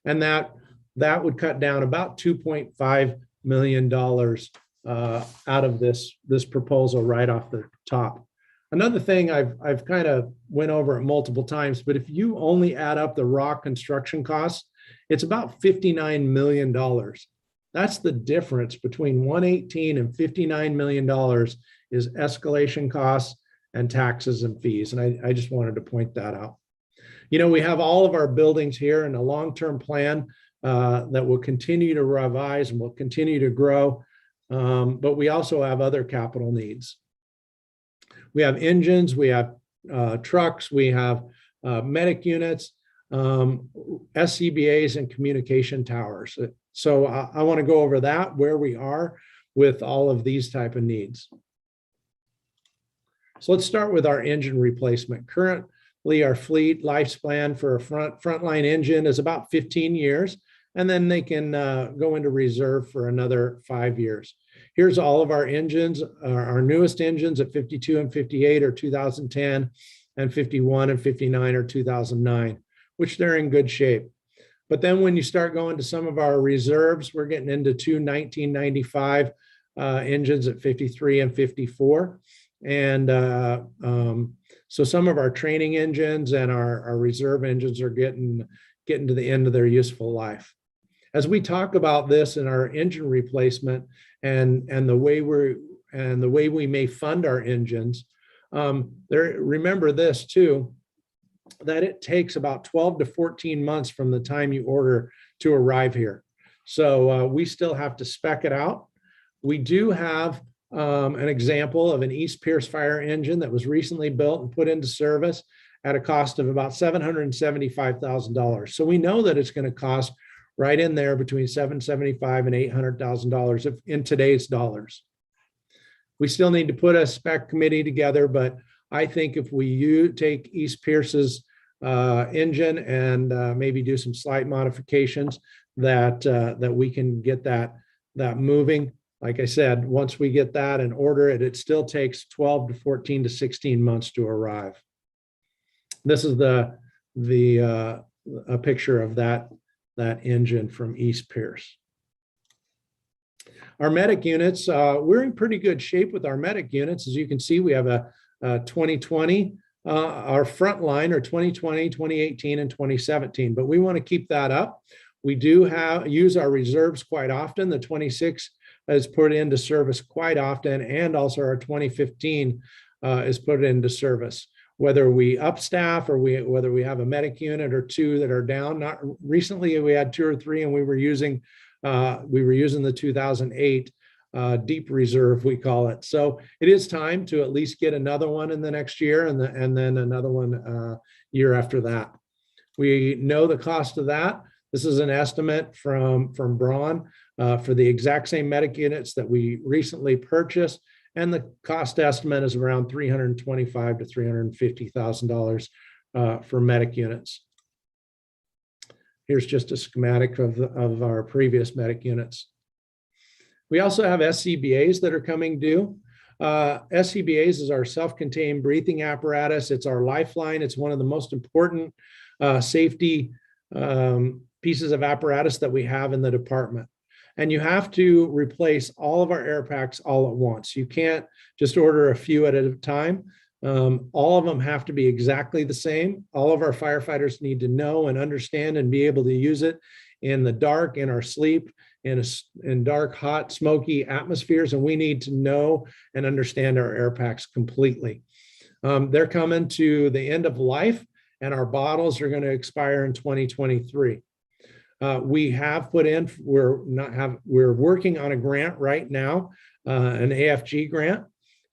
And that would cut down about $2.5 million out of this proposal right off the top. Another thing I've kind of went over it multiple times, but if you only add up the raw construction costs, it's about $59 million. That's the difference between 118 and $59 million is escalation costs and taxes and fees. And I just wanted to point that out. You know, we have all of our buildings here in a long-term plan that will continue to revise and will continue to grow. But we also have other capital needs. We have engines, we have trucks, we have medic units, SCBAs, and communication towers. So I want to go over that, where we are with all of these type of needs. So let's start with our engine replacement. Currently, our fleet lifespan for a frontline engine is about 15 years, and then they can go into reserve for another 5 years. Here's all of our engines. Our newest engines at 52 and 58 are 2010, and 51 and 59 are 2009, which they're in good shape. But then when you start going to some of our reserves, we're getting into two 1995 engines at 53 and 54. And so some of our training engines and our reserve engines are getting to the end of their useful life. As we talk about this in our engine replacement and the way we may fund our engines, remember this too, that it takes about 12 to 14 months from the time you order to arrive here. So we still have to spec it out. We do have an example of an East Pierce fire engine that was recently built and put into service at a cost of about $775,000. So we know that it's going to cost right in there between $775,000 and $800,000 in today's dollars. We still need to put a spec committee together, but I think if we take East Pierce's engine and maybe do some slight modifications, that we can get that moving. Like I said, once we get that and order it, it still takes 12 to 14 to 16 months to arrive. This is a picture of that engine from East Pierce. Our medic units, we're in pretty good shape with our medic units. As you can see, we have a 2020, our front line are 2020, 2018, and 2017, but we want to keep that up. We do use our reserves quite often. The 26 is put into service quite often, and also our 2015 is put into service. Whether we upstaff or whether we have a medic unit or two that are down. Not recently, we had 2 or 3, and we were using the 2008 deep reserve, we call it. So it is time to at least get another one in the next year, and then another one year after that. We know the cost of that. This is an estimate from Braun for the exact same medic units that we recently purchased, And the cost estimate is around $325,000 to $350,000 for medic units. Here's just a schematic of our previous medic units. We also have SCBAs that are coming due. SCBAs is our self-contained breathing apparatus. It's our lifeline. It's one of the most important safety pieces of apparatus that we have in the department. And you have to replace all of our air packs all at once. You can't just order a few at a time. All of them have to be exactly the same. All of our firefighters need to know and understand and be able to use it in the dark, in our sleep, in dark, hot, smoky atmospheres. And we need to know and understand our air packs completely. They're coming to the end of life, and our bottles are going to expire in 2023. We have put in, we're working on a grant right now, an AFG grant,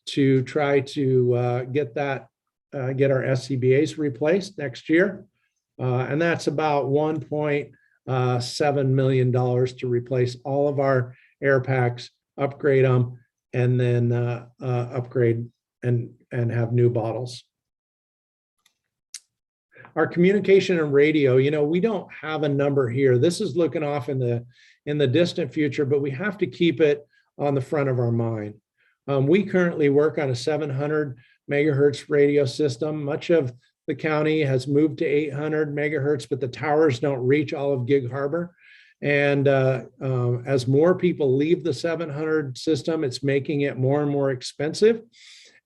to try to get our SCBAs replaced next year. And that's about $1.7 million to replace all of our air packs, upgrade them, and then upgrade and have new bottles. Our communication and radio, we don't have a number here. This is looking off in the distant future, but we have to keep it on the front of our mind. We currently work on a 700 megahertz radio system. Much of the county has moved to 800 megahertz, but the towers don't reach all of Gig Harbor. And as more people leave the 700 system, it's making it more and more expensive.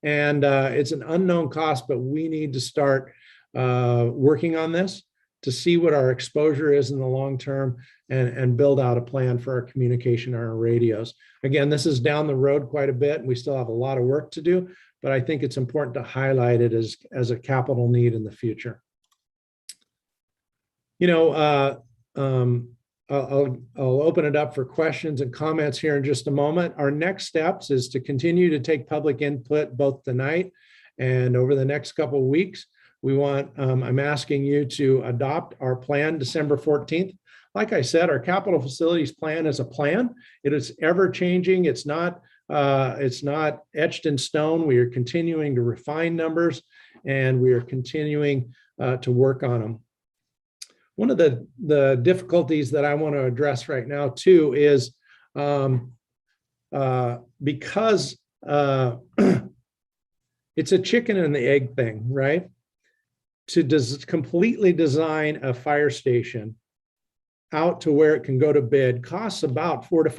And it's an unknown cost, but we need to start working on this to see what our exposure is in the long term and build out a plan for our communication on our radios. Again, this is down the road quite a bit, and we still have a lot of work to do, but I think it's important to highlight it as a capital need in the future. I'll open it up for questions and comments here in just a moment. Our next steps is to continue to take public input both tonight and over the next couple of weeks. I'm asking you to adopt our plan December 14th. Like I said, our capital facilities plan is a plan. It is ever changing. It's not etched in stone. We are continuing to refine numbers, and we are continuing to work on them. One of the difficulties that I want to address right now too is because it's a chicken and the egg thing, right? To completely design a fire station out to where it can go to bid costs about $400,000 to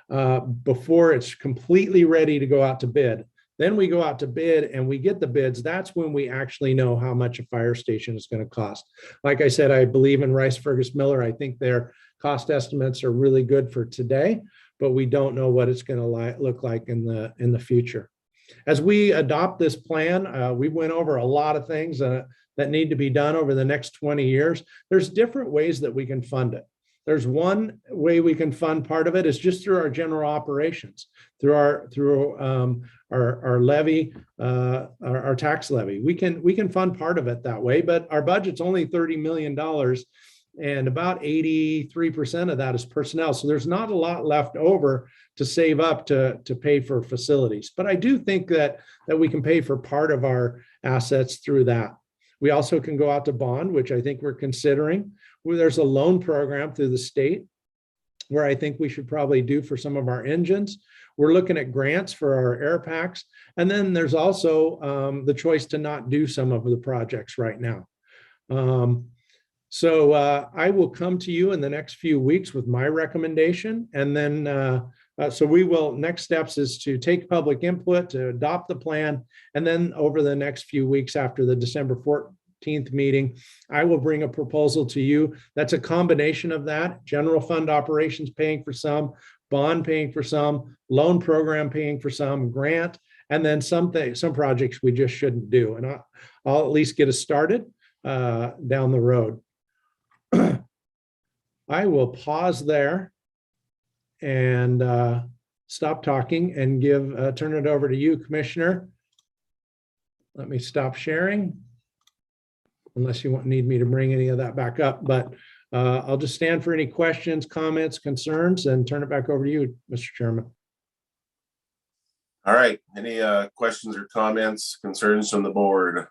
$500,000 before it's completely ready to go out to bid. Then we go out to bid and we get the bids. That's when we actually know how much a fire station is going to cost. Like I said, I believe in Rice Fergus Miller. I think their cost estimates are really good for today, but we don't know what it's going to look like in the future. As we adopt this plan, we went over a lot of things that need to be done over the next 20 years. There's different ways that we can fund it. There's one way we can fund part of it is just through our general operations, through our levy, our tax levy. We can fund part of it that way, but our budget's only $30 million, and about 83% of that is personnel. So there's not a lot left over to save up to pay for facilities. But I do think that we can pay for part of our assets through that. We also can go out to bond, which I think we're considering. There's a loan program through the state where I think we should probably do for some of our engines. We're looking at grants for our air packs. And then there's also the choice to not do some of the projects right now. So I will come to you in the next few weeks with my recommendation. And then, so next steps is to take public input, to adopt the plan. And then over the next few weeks after the December 14th meeting, I will bring a proposal to you. That's a combination of that: general fund operations paying for some, bond paying for some, loan program paying for some, grant, and then some projects we just shouldn't do. And I'll at least get us started down the road. I will pause there and stop talking and turn it over to you, Commissioner. Let me stop sharing, unless you need me to bring any of that back up, but I'll just stand for any questions, comments, concerns, and turn it back over to you, Mr. Chairman. All right, any questions or comments, concerns from the board?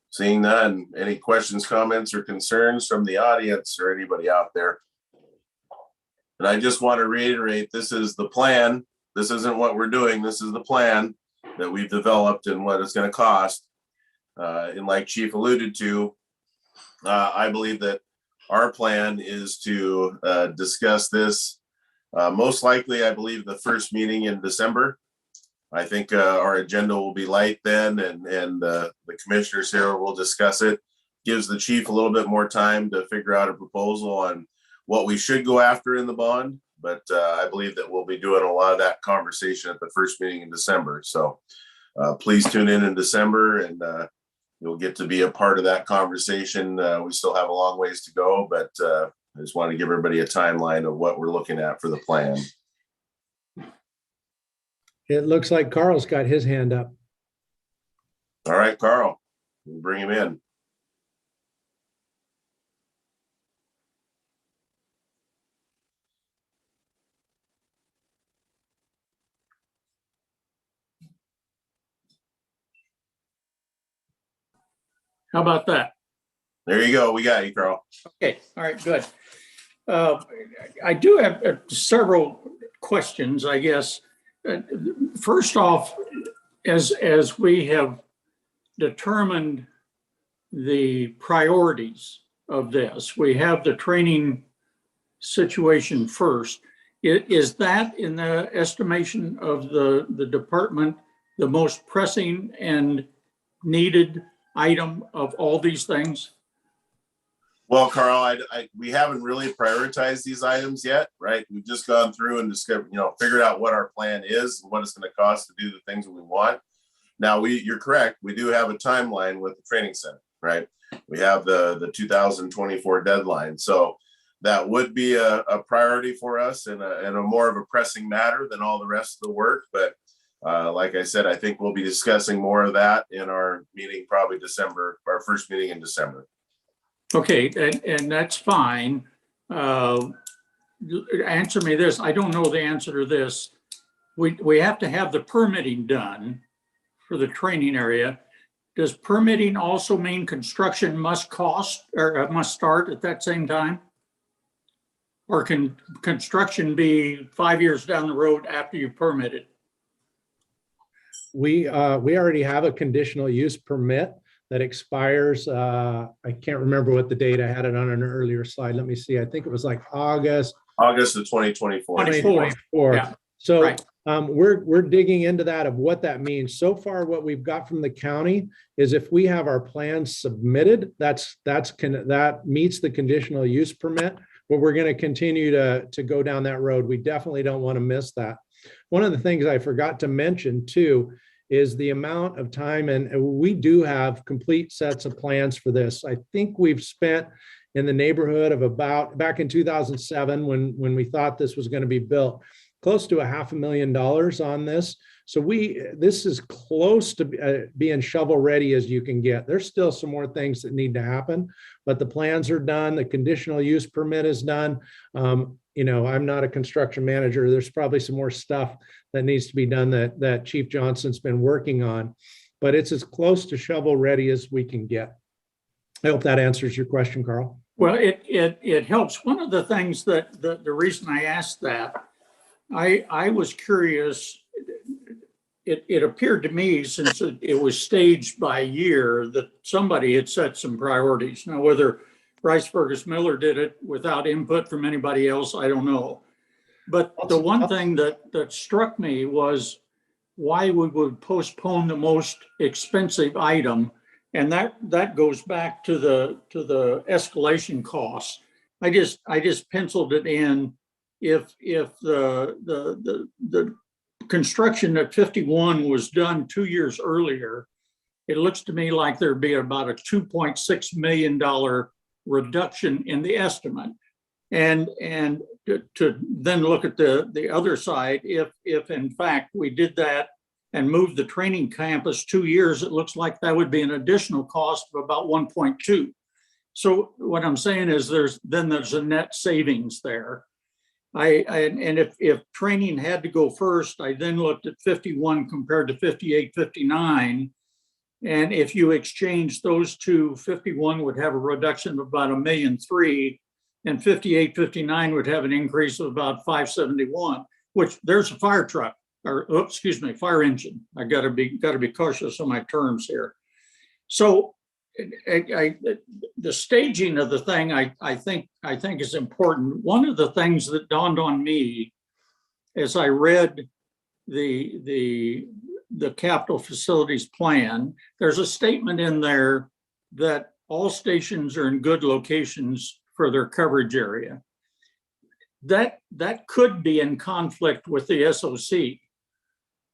Seeing none, any questions, comments, or concerns from the audience or anybody out there? And I just want to reiterate, this is the plan. This isn't what we're doing. This is the plan that we've developed and what it's going to cost. And like Chief alluded to, I believe that our plan is to discuss this most likely, I believe, the first meeting in December. I think our agenda will be light then, and the commissioners here will discuss it. Gives the chief a little bit more time to figure out a proposal on what we should go after in the bond. But I believe that we'll be doing a lot of that conversation at the first meeting in December. So please tune in December, and you'll get to be a part of that conversation. We still have a long ways to go, but I just want to give everybody a timeline of what we're looking at for the plan. It looks like Carl's got his hand up. All right, Carl, bring him in. How about that? There you go. We got you, Carl. Okay, all right, good. I do have several questions, I guess. First off, as we have determined the priorities of this, we have the training situation first. Is that, in the estimation of the department, the most pressing and needed item of all these things? Well, Carl, we haven't really prioritized these items yet, right? We've just gone through and discovered, figured out what our plan is and what it's going to cost to do the things that we want. Now, you're correct. We do have a timeline with the training center, right? We have the 2024 deadline. So that would be a priority for us and a more of a pressing matter than all the rest of the work. But like I said, I think we'll be discussing more of that in our meeting, probably December, our first meeting in December. Okay, and that's fine. Answer me this. I don't know the answer to this. We have to have the permitting done for the training area. Does permitting also mean construction must cost or must start at that same time? Or can construction be 5 years down the road after you permit it? We already have a conditional use permit that expires. I can't remember what the date. I had it on an earlier slide. Let me see. I think it was like August of 2024. 2024. Yeah, So right. We're digging into that of what that means. So far, what we've got from the county is if we have our plans submitted, that meets the conditional use permit. But we're going to continue to go down that road. We definitely don't want to miss that. One of the things I forgot to mention too is the amount of time, and we do have complete sets of plans for this. I think we've spent in the neighborhood of about, back in 2007, when we thought this was going to be built, close to $500,000 on this. So this is close to being shovel ready as you can get. There's still some more things that need to happen, but the plans are done. The conditional use permit is done. I'm not a construction manager. There's probably some more stuff that needs to be done that Chief Johnson's been working on, but it's as close to shovel ready as we can get. I hope that answers your question, Carl. Well, it helps. One of the things that the reason I asked that, I was curious. It appeared to me, since it was staged by year, that somebody had set some priorities. Now, whether Rice Fergus Miller did it without input from anybody else, I don't know. But the one thing that struck me was why we would postpone the most expensive item. And that goes back to the escalation costs. I just penciled it in. If the construction at 51 was done 2 years earlier, it looks to me like there'd be about a $2.6 million reduction in the estimate. And to then look at the other side, if in fact we did that and moved the training campus 2 years, it looks like that would be an additional cost of about 1.2. So what I'm saying is there's a net savings there. And if training had to go first, I then looked at 51 compared to 58, 59. And if you exchange those two, 51 would have a reduction of about $1.3 million, and 58, 59 would have an increase of about 571, which there's a fire truck, or excuse me, fire engine. I gotta be cautious on my terms here. So the staging of the thing, I think is important. One of the things that dawned on me as I read the capital facilities plan, there's a statement in there that all stations are in good locations for their coverage area. That could be in conflict with the SOC,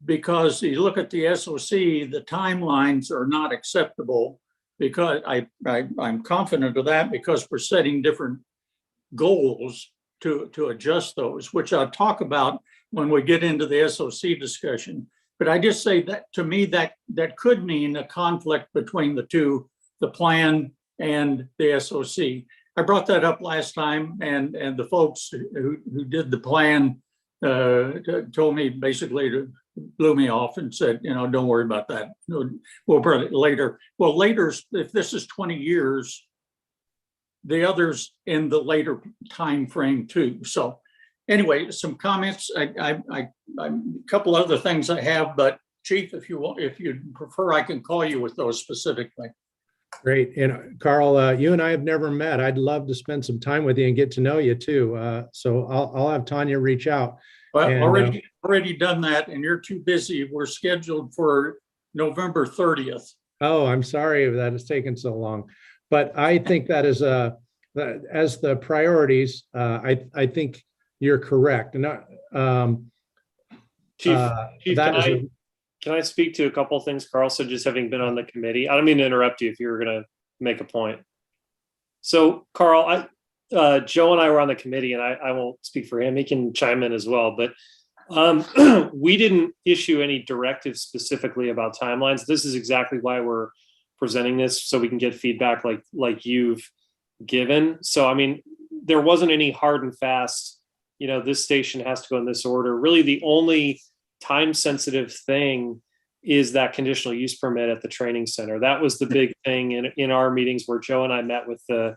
because you look at the SOC, the timelines are not acceptable, because I'm confident of that, because we're setting different goals to adjust those, which I'll talk about when we get into the SOC discussion. But I just say that, to me, that could mean a conflict between the two, the plan and the SOC. I brought that up last time, and the folks who did the plan told me, basically, to blew me off and said, don't worry about that. We'll probably later. Well, later, if this is 20 years, the others in the later time frame too. So anyway, some comments. A couple other things I have, but Chief, if you'd prefer, I can call you with those specifically. Great. And Carl, you and I have never met. I'd love to spend some time with you and get to know you too. So I'll have Tanya reach out. Well, and, already done that, and you're too busy. We're scheduled for November 30th. Oh, I'm sorry that it's taken so long, but I think that is as the priorities. I think you're correct. And Chief, can I speak to a couple of things, Carl? So just having been on the committee, I don't mean to interrupt you if you were going to make a point. So Carl, Joe and I were on the committee, and I won't speak for him. He can chime in as well, but we didn't issue any directives specifically about timelines. This is exactly why we're presenting this, so we can get feedback like you've given. So, I mean, there wasn't any hard and fast, this station has to go in this order. Really, the only time sensitive thing is that conditional use permit at the training center. That was the big thing in our meetings where Joe and I met with the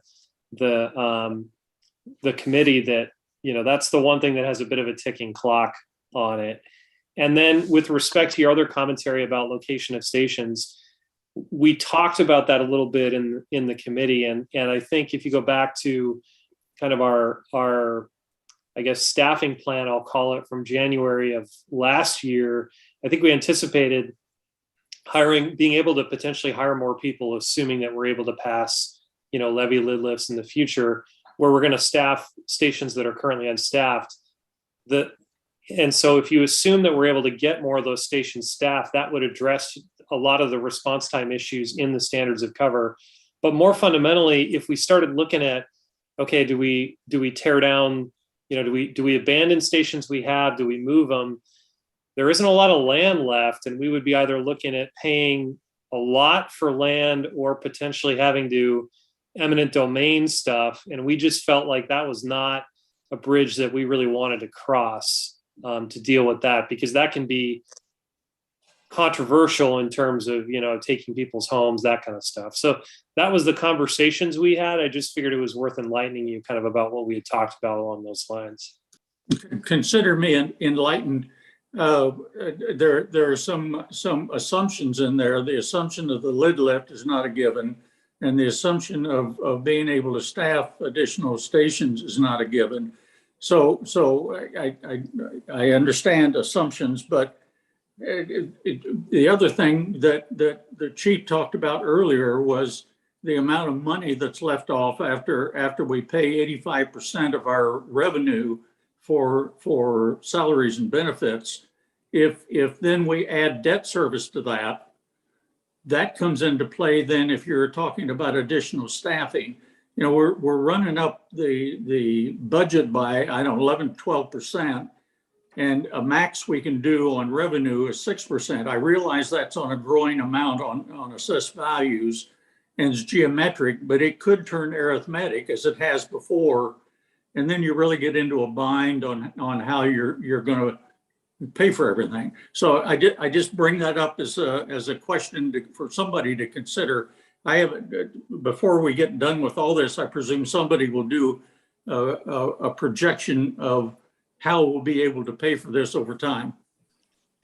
committee, that, that's the one thing that has a bit of a ticking clock on it. And then with respect to your other commentary about location of stations, we talked about that a little bit in the committee. And I think if you go back to kind of our I guess, staffing plan, I'll call it, from January of last year, I think we anticipated being able to potentially hire more people, assuming that we're able to pass, levy lid lifts in the future, where we're going to staff stations that are currently unstaffed. And so if you assume that we're able to get more of those stations staffed, that would address a lot of the response time issues in the standards of cover. But more fundamentally, if we started looking at, okay, do we tear down, do we abandon stations we have? Do we move them? There isn't a lot of land left, and we would be either looking at paying a lot for land or potentially having to eminent domain stuff. And we just felt like that was not a bridge that we really wanted to cross to deal with that, because that can be controversial in terms of, taking people's homes, that kind of stuff. So that was the conversations we had. I just figured it was worth enlightening you kind of about what we had talked about along those lines. Consider me enlightened. There are some assumptions in there. The assumption of the lid lift is not a given, and the assumption of being able to staff additional stations is not a given. So I understand assumptions, but the other thing that the chief talked about earlier was the amount of money that's left off after we pay 85% of our revenue for salaries and benefits. If then we add debt service to that comes into play. Then if you're talking about additional staffing, we're running up the budget by 11-12%. And a max we can do on revenue is 6%. I realize that's on a growing amount on assessed values and it's geometric, but it could turn arithmetic, as it has before. and then you really get into a bind on how you're going to pay for everything. So I just bring that up as a question for somebody to consider. Before we get done with all this, I presume somebody will do a projection of how we'll be able to pay for this over time.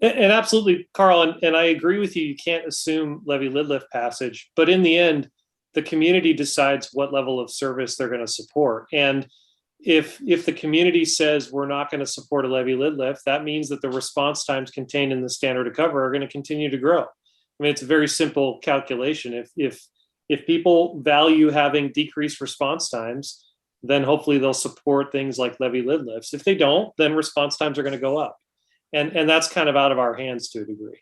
And absolutely, Carl, and I agree with you. You can't assume levy lid lift passage, but in the end, the community decides what level of service they're going to support. And if the community says we're not going to support a levy lid lift, that means that the response times contained in the standard of cover are going to continue to grow. I mean, it's a very simple calculation. If people value having decreased response times, then hopefully they'll support things like levy lid lifts. If they don't, then response times are going to go up. And that's kind of out of our hands to a degree.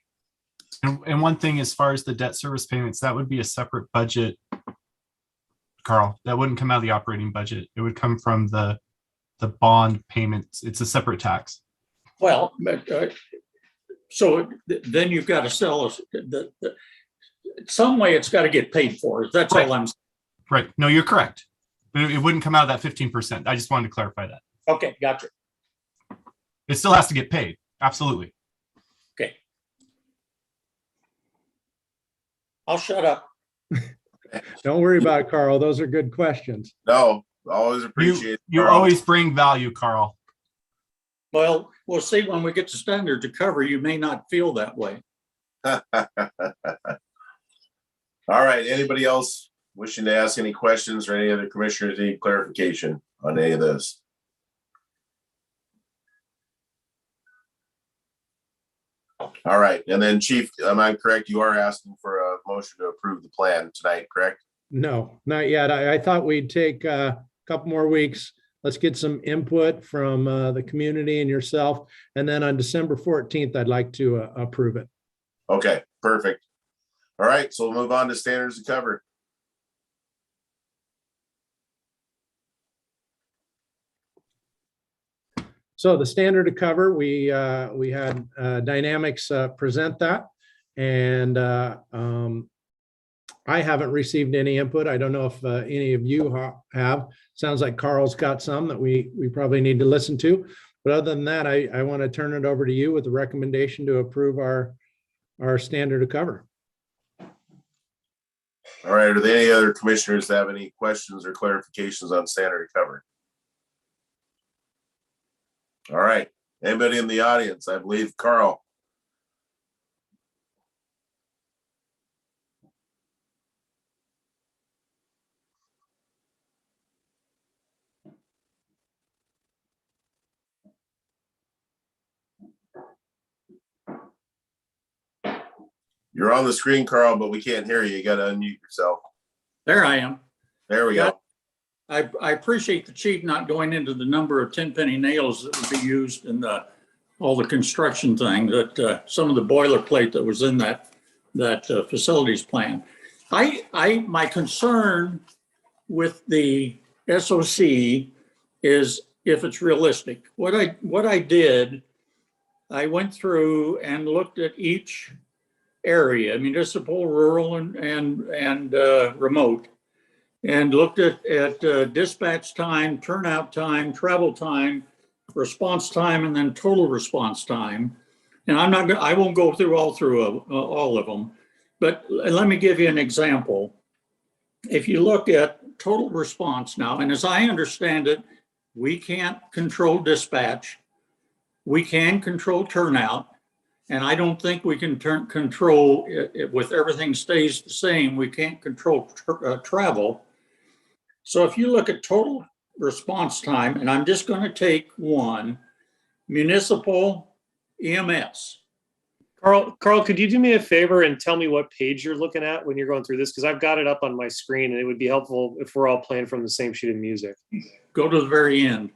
And one thing, as far as the debt service payments, that would be a separate budget, Carl. That wouldn't come out of the operating budget. It would come from the bond payments. It's a separate tax. Well, so then you've got to sell us some way. It's got to get paid for. That's all I'm saying. Right. No, you're correct. But it wouldn't come out of that 15%. I just wanted to clarify that. Okay, gotcha. It still has to get paid. Absolutely. Okay. I'll shut up. Don't worry about it, Carl. Those are good questions. No, always appreciate it. You Carl. always bring value, Carl. Well, we'll see when we get to standard to cover. You may not feel that way. All right. Anybody else wishing to ask any questions, or any other commissioners need clarification on any of this? All right. And then Chief, am I correct? You are asking for a motion to approve the plan tonight, correct? No, not yet. I thought we'd take a couple more weeks. Let's get some input from the community and yourself. And then on December 14th, I'd like to approve it. Okay, perfect. All right. So we'll move on to standards to cover. So the standard to cover, we had Dynamics present that, and I haven't received any input. I don't know if any of you have. Sounds like Carl's got some that we probably need to listen to. But other than that, I want to turn it over to you with a recommendation to approve our standard to cover. All right. Are there any other commissioners that have any questions or clarifications on standard to cover? All right. Anybody in the audience? I believe Carl. You're on the screen, Carl, but we can't hear you. You got to unmute yourself. There I am. There we go. I appreciate the chief not going into the number of 10-penny nails that would be used in all the construction thing, that some of the boilerplate that was in that facilities plan. My concern with the SOC is if it's realistic. What I did, I went through and looked at each area, municipal, rural, and remote, and looked at dispatch time, turnout time, travel time, response time, and then total response time. And I won't go through all of them, but let me give you an example. If you look at total response now, and as I understand it, we can't control dispatch. We can control turnout. And I don't think we can control it with everything stays the same. We can't control travel. So if you look at total response time, and I'm just going to take one, municipal EMS. Carl, could you do me a favor and tell me what page you're looking at when you're going through this? Because I've got it up on my screen, and it would be helpful if we're all playing from the same sheet of music. Go to the very end.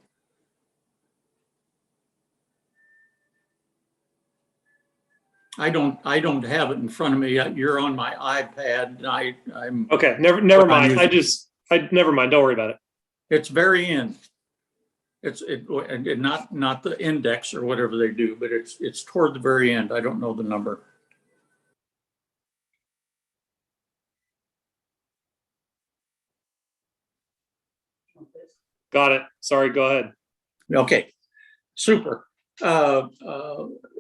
I don't have it in front of me. You're on my iPad. I'm okay. Never mind. Never mind. Don't worry about it. It's very end. It's not the index or whatever they do, but it's toward the very end. I don't know the number. Got it. Sorry, go ahead. Okay, super.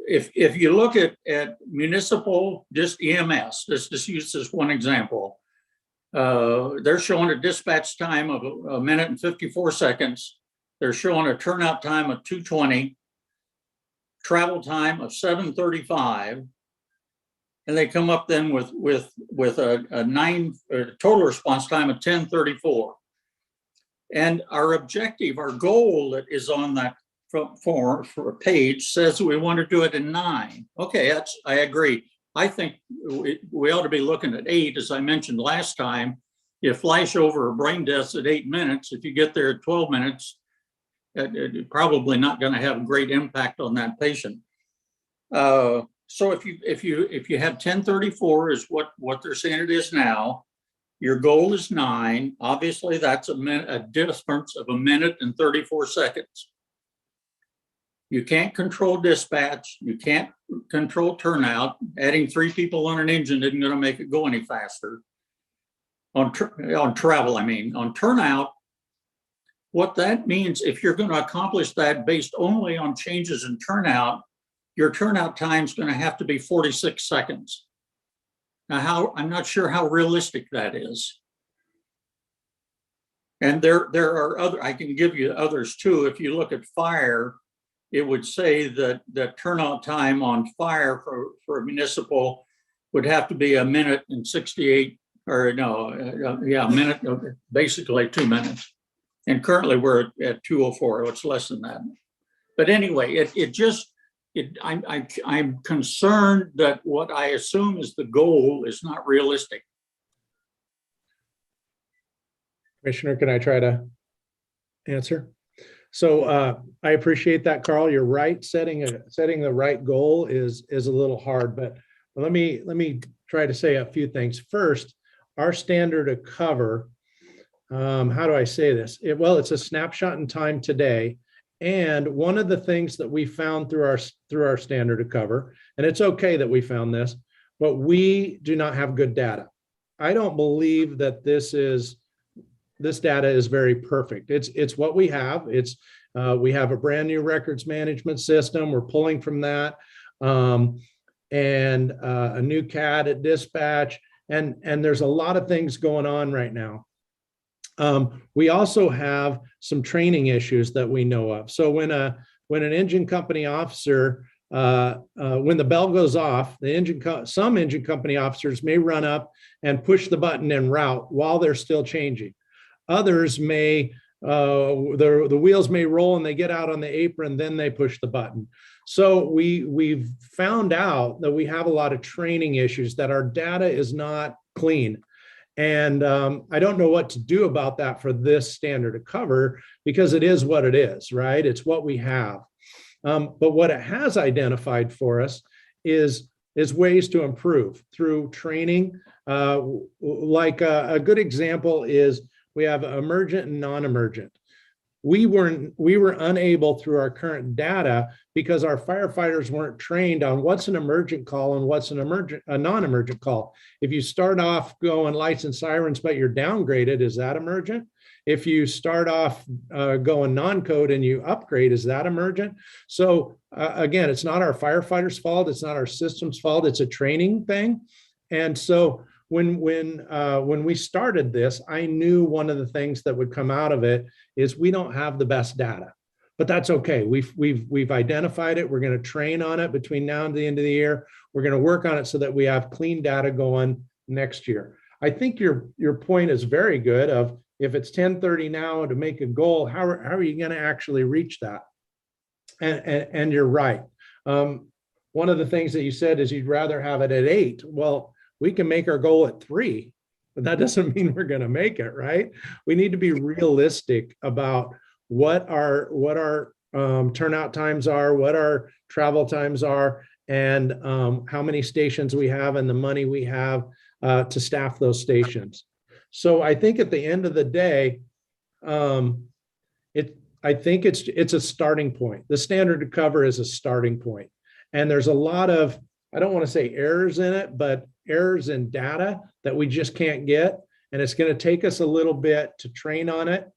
If you look at municipal, just EMS, let's just use this one example. They're showing a dispatch time of a minute and 54 seconds. They're showing a turnout time of 2:20, travel time of 7:35. And they come up then with a total response time of 10:34. And our objective, our goal that is on that for a page says we want to do it in 9. Okay, I agree. I think we ought to be looking at 8, as I mentioned last time. You flash over a brain death at 8 minutes. If you get there at 12 minutes, it's probably not going to have a great impact on that patient. So if you have 10:34 is what they're saying it is now, your goal is 9. Obviously, that's a difference of a minute and 34 seconds. You can't control dispatch. You can't control turnout. Adding 3 people on an engine isn't going to make it go any faster. On travel, I mean. On turnout, what that means, if you're going to accomplish that based only on changes in turnout, your turnout time is going to have to be 46 seconds. Now, I'm not sure how realistic that is. And there are other, I can give you others too. If you look at fire, it would say that the turnout time on fire for a municipal would have to be a minute and 68, or no, a minute, basically 2 minutes. And currently we're at 2:04, it's less than that. But anyway, I'm concerned that what I assume is the goal is not realistic. Commissioner, can I try to answer? So I appreciate that, Carl. You're right. Setting the right goal is a little hard, but let me try to say a few things. First, our standard of cover, how do I say this? Well, it's a snapshot in time today. And one of the things that we found through our standard of cover, and it's okay that we found this, but we do not have good data. I don't believe that this data is very perfect. It's what we have. We have a brand new records management system. We're pulling from that, and a new CAD at dispatch, and there's a lot of things going on right now. We also have some training issues that we know of. So when an engine company officer, when the bell goes off, some engine company officers may run up and push the button en route while they're still changing. Others may, the wheels may roll and they get out on the apron, then they push the button. So we've found out that we have a lot of training issues, that our data is not clean. And I don't know what to do about that for this standard of cover, because it is what it is, right? It's what we have. But what it has identified for us is ways to improve through training. Like a good example is we have emergent and non-emergent. We were unable through our current data, because our firefighters weren't trained on what's an emergent call and what's a non-emergent call. If you start off going lights and sirens, but you're downgraded, is that emergent? If you start off going non-code and you upgrade, is that emergent? So again, it's not our firefighters' fault. It's not our system's fault. It's a training thing. And so when we started this, I knew one of the things that would come out of it is we don't have the best data, but that's okay. We've identified it. We're going to train on it between now and the end of the year. We're going to work on it so that we have clean data going next year. I think your point is very good of, if it's 10:30 now to make a goal, how are you going to actually reach that? And you're right. One of the things that you said is you'd rather have it at 8. Well, we can make our goal at 3, but that doesn't mean we're going to make it, right? We need to be realistic about what our turnout times are, what our travel times are, and how many stations we have and the money we have to staff those stations. So I think at the end of the day, I think it's a starting point. The standard of cover is a starting point. And there's a lot of, I don't want to say errors in it, but errors in data that we just can't get. And it's going to take us a little bit to train on it.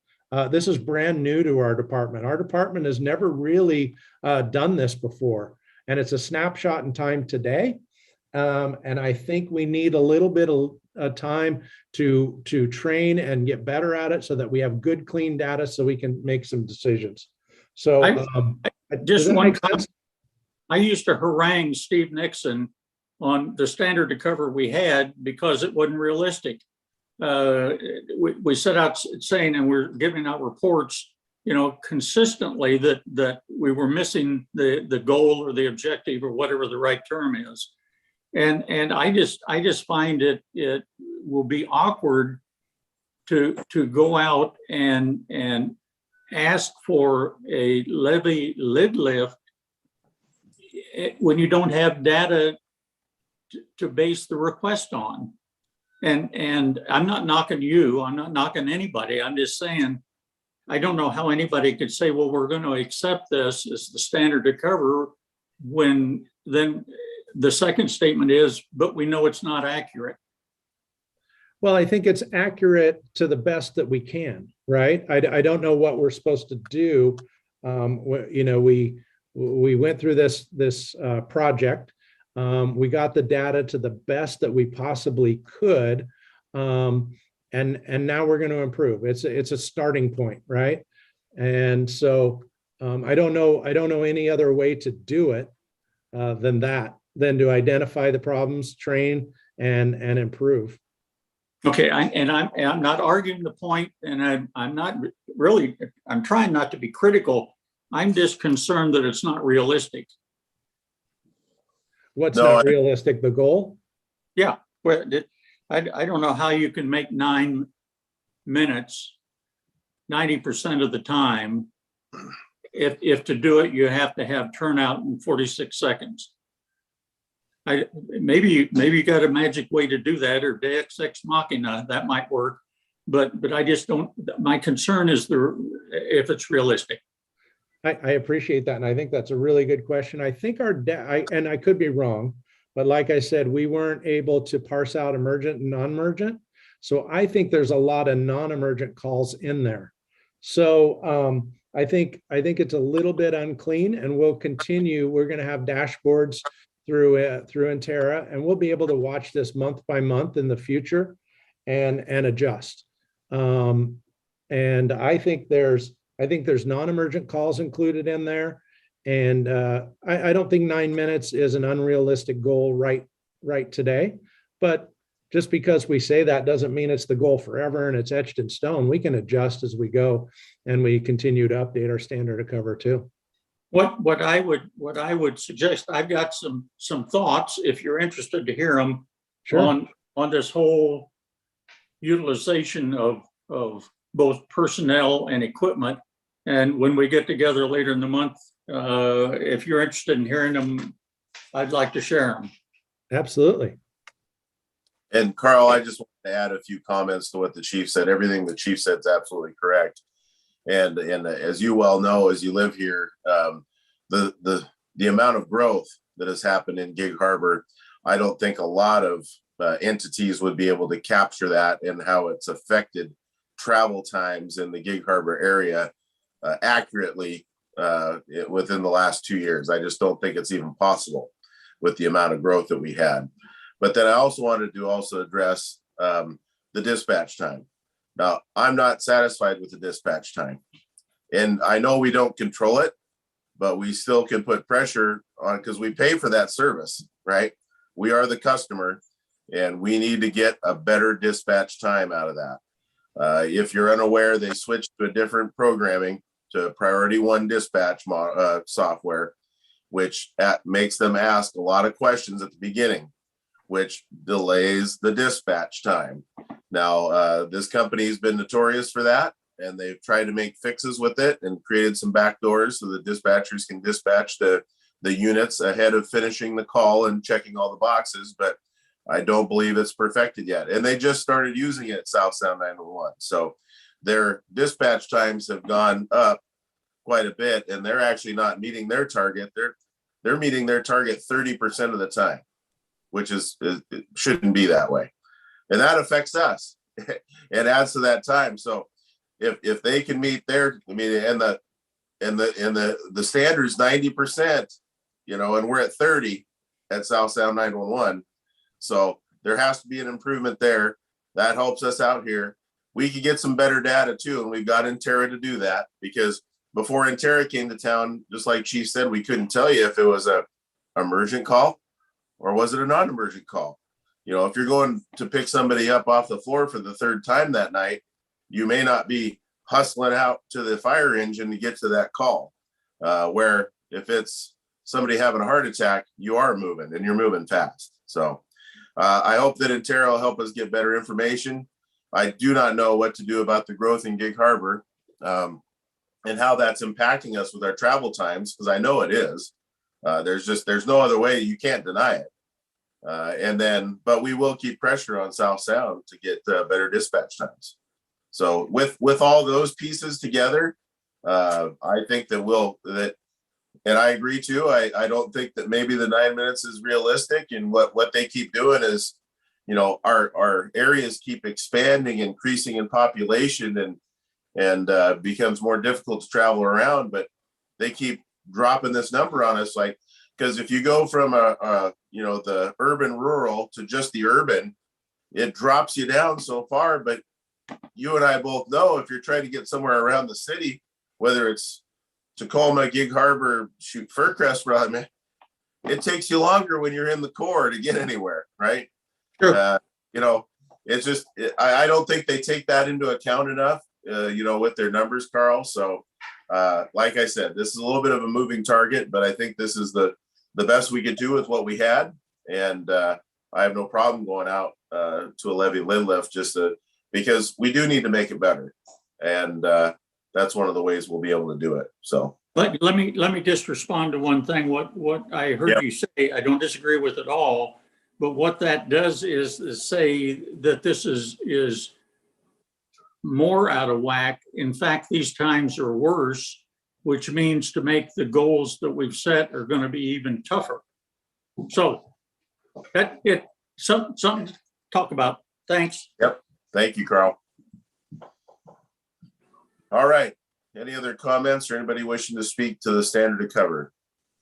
This is brand new to our department. Our department has never really done this before, and it's a snapshot in time today. And I think we need a little bit of time to train and get better at it so that we have good, clean data so we can make some decisions. So does that make sense? I used to harangue Steve Nixon on the standard to cover we had because it wasn't realistic. We set out saying, and we're giving out reports, consistently that we were missing the goal or the objective or whatever the right term is. And I just find it will be awkward to go out and ask for a levy lid lift when you don't have data to base the request on. And I'm not knocking you, I'm not knocking anybody. I'm just saying, I don't know how anybody could say, well, we're going to accept this as the standard to cover, when then the second statement is, but we know it's not accurate. Well, I think it's accurate to the best that we can, right? I don't know what we're supposed to do. We went through this project. We got the data to the best that we possibly could. And now we're going to improve. It's a starting point, right? And so I don't know any other way to do it than to identify the problems, train, and improve. Okay, I'm not arguing the point, and I'm not really, I'm trying not to be critical. I'm just concerned that it's not realistic. What's not realistic, the goal? Yeah, well, I don't know how you can make 9 minutes 90% of the time. If to do it, you have to have turnout in 46 seconds. Maybe you got a magic way to do that, or Deus Ex Machina, that might work. But I just don't, my concern is if it's realistic. I appreciate that. And I think that's a really good question. I think and I could be wrong, but like I said, we weren't able to parse out emergent and non-emergent. So I think there's a lot of non-emergent calls in there. So I think it's a little bit unclean, and we'll continue. We're going to have dashboards through Intera, and we'll be able to watch this month by month in the future and adjust. And I think there's non-emergent calls included in there. And I don't think 9 minutes is an unrealistic goal right today. But just because we say that doesn't mean it's the goal forever and it's etched in stone. We can adjust as we go, and we continue to update our standard to cover too. What I would suggest, I've got some thoughts, if you're interested to hear them. Sure. on this whole utilization of both personnel and equipment. And when we get together later in the month, if you're interested in hearing them, I'd like to share them. Absolutely. And Carl, I just want to add a few comments to what the chief said. Everything the chief said is absolutely correct. And as you well know, as you live here, the amount of growth that has happened in Gig Harbor, I don't think a lot of entities would be able to capture that and how it's affected travel times in the Gig Harbor area accurately within the last 2 years. I just don't think it's even possible with the amount of growth that we had. But then I also wanted to address the dispatch time. Now, I'm not satisfied with the dispatch time. And I know we don't control it, but we still can put pressure on, because we pay for that service, right? We are the customer, and we need to get a better dispatch time out of that. If you're unaware, they switched to a different programming, to Priority 1 dispatch software, which makes them ask a lot of questions at the beginning, which delays the dispatch time. Now, this company has been notorious for that, and they've tried to make fixes with it and created some backdoors so the dispatchers can dispatch the units ahead of finishing the call and checking all the boxes, but I don't believe it's perfected yet. And they just started using it at South Sound 911. So their dispatch times have gone up quite a bit, and they're actually not meeting their target. They're meeting their target 30% of the time, which it shouldn't be that way. And that affects us. It adds to that time. So, if they can meet their, I mean, and the standard's 90%, you know, and we're at 30 at South Sound 911. So there has to be an improvement there. That helps us out here. We could get some better data too, and we've got Interra to do that, because before Interra came to town, just like Chief said, we couldn't tell you if it was a emergent call or was it a non-emergent call. You know, if you're going to pick somebody up off the floor for the third time that night, you may not be hustling out to the fire engine to get to that call. Where if it's somebody having a heart attack, you are moving and you're moving fast. So I hope that Interra will help us get better information. I do not know what to do about the growth in Gig Harbor and how that's impacting us with our travel times, because I know it is. There's no other way. You can't deny it. But we will keep pressure on South Sound to get better dispatch times. So with all those pieces together, I think that and I agree too. I don't think that maybe the 9 minutes is realistic, and what they keep doing is, you know, our areas keep expanding, increasing in population, and becomes more difficult to travel around, but they keep dropping this number on us. Like, because if you go from you know, the urban rural to just the urban, it drops you down so far. But you and I both know, if you're trying to get somewhere around the city, whether it's Tacoma, Gig Harbor, Fircrest, man, it takes you longer when you're in the core to get anywhere, right? Sure. You know, it's just, I don't think they take that into account enough, you know, with their numbers, Carl. So like I said, this is a little bit of a moving target, but I think this is the best we could do with what we had. And I have no problem going out to a levy lid lift, because we do need to make it better. And that's one of the ways we'll be able to do it. So Let me just respond to one thing. What I heard you say, I don't disagree with at all. But what that does is say that this is more out of whack. In fact, these times are worse, which means to make the goals that we've set are going to be even tougher. So something to talk about. Thanks. Yep. Thank you, Carl. All right. Any other comments or anybody wishing to speak to the standard of cover?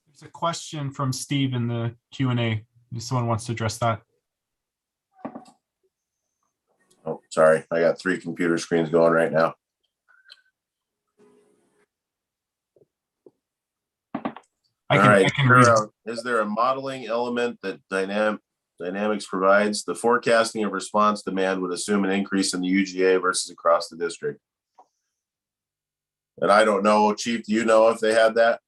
There's a question from Steve in the Q&A. If someone wants to address that. Oh, sorry. I got 3 computer screens going right now. I can read it. Is there a modeling element that Dynamics provides? The forecasting of response demand would assume an increase in the UGA versus across the district. And I don't know, Chief, do you know if they had that?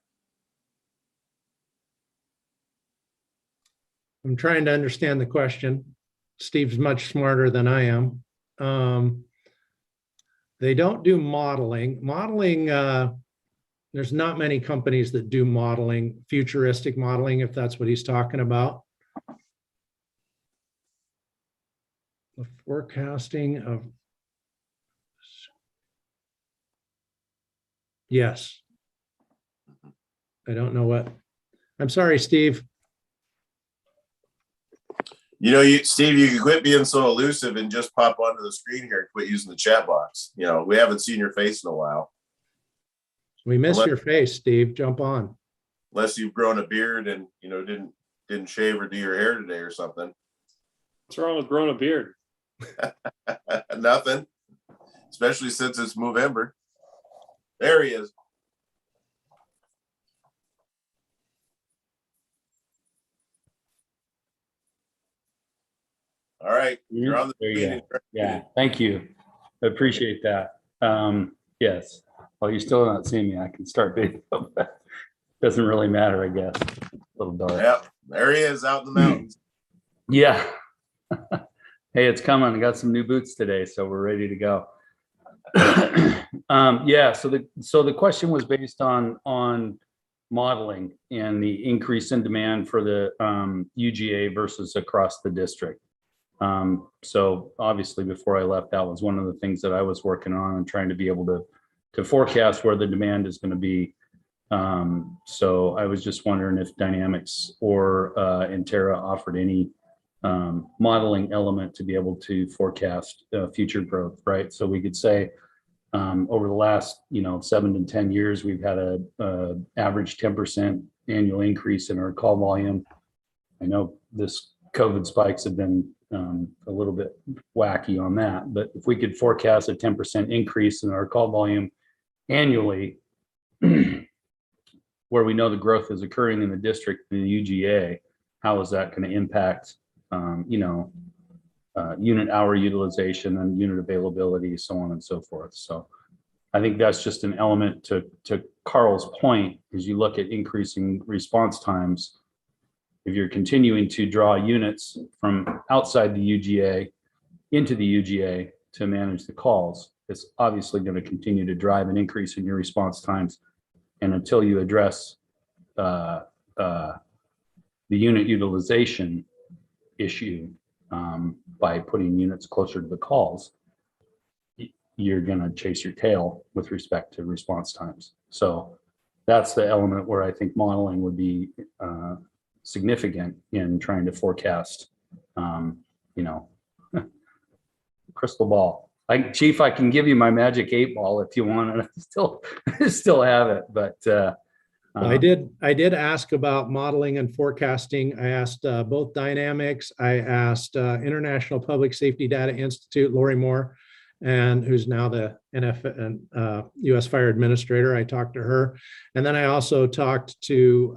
I'm trying to understand the question. Steve's much smarter than I am. They don't do modeling. Modeling, there's not many companies that do modeling, futuristic modeling, if that's what he's talking about. The forecasting of, yes. I don't know what. I'm sorry, Steve. You know, Steve, you can quit being so elusive and just pop onto the screen here and quit using the chat box. You know, we haven't seen your face in a while. We miss your face, Steve. Jump on. Unless you've grown a beard and, you know, didn't shave or do your hair today or something. What's wrong with growing a beard? Nothing, especially since it's Movember. There he is. All right, you're on the There you screen. go. Yeah, thank you. I appreciate that. Yes. Well, you're still not seeing me. I can start big. Doesn't really matter, I guess. A little dark. Yep, there he is out in the mountains. Yeah. Hey, it's coming. I got some new boots today, so we're ready to go. Yeah. So the question was based on modeling and the increase in demand for the UGA versus across the district. So obviously before I left, that was one of the things that I was working on and trying to be able to forecast where the demand is going to be. So I was just wondering if Dynamics or Interra offered any modeling element to be able to forecast future growth, right? So we could say, Over the last, 7 to 10 years, we've had a average 10% annual increase in our call volume. I know this COVID spikes have been a little bit wacky on that, but if we could forecast a 10% increase in our call volume annually, where we know the growth is occurring in the district, in the UGA, how is that going to impact, unit hour utilization and unit availability, so on and so forth. So I think that's just an element to Carl's point, as you look at increasing response times. If you're continuing to draw units from outside the UGA into the UGA to manage the calls, it's obviously going to continue to drive an increase in your response times. And until you address the unit utilization issue by putting units closer to the calls, you're going to chase your tail with respect to response times. So that's the element where I think modeling would be significant in trying to forecast, crystal ball. Chief, I can give you my magic 8-ball if you want, and I still have it. But I did ask about modeling and forecasting. I asked both Dynamics. I asked International Public Safety Data Institute, Lori Moore, and who's now the U.S. Fire Administrator. I talked to her. And then I also talked to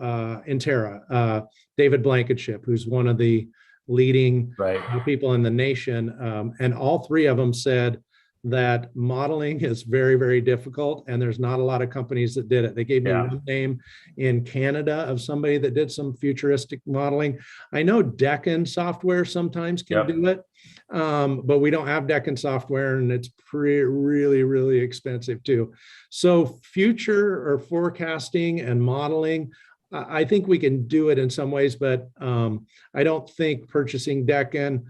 Intera, David Blankenship, who's one of the leading people in the nation. And all three of them said that modeling is very, very difficult, and there's not a lot of companies that did it. They gave me one name in Canada of somebody that did some futuristic modeling. I know Deccan software sometimes can do it, but we don't have Deccan software, and it's really, really expensive too. So future or forecasting and modeling, I think we can do it in some ways, but I don't think purchasing Deccan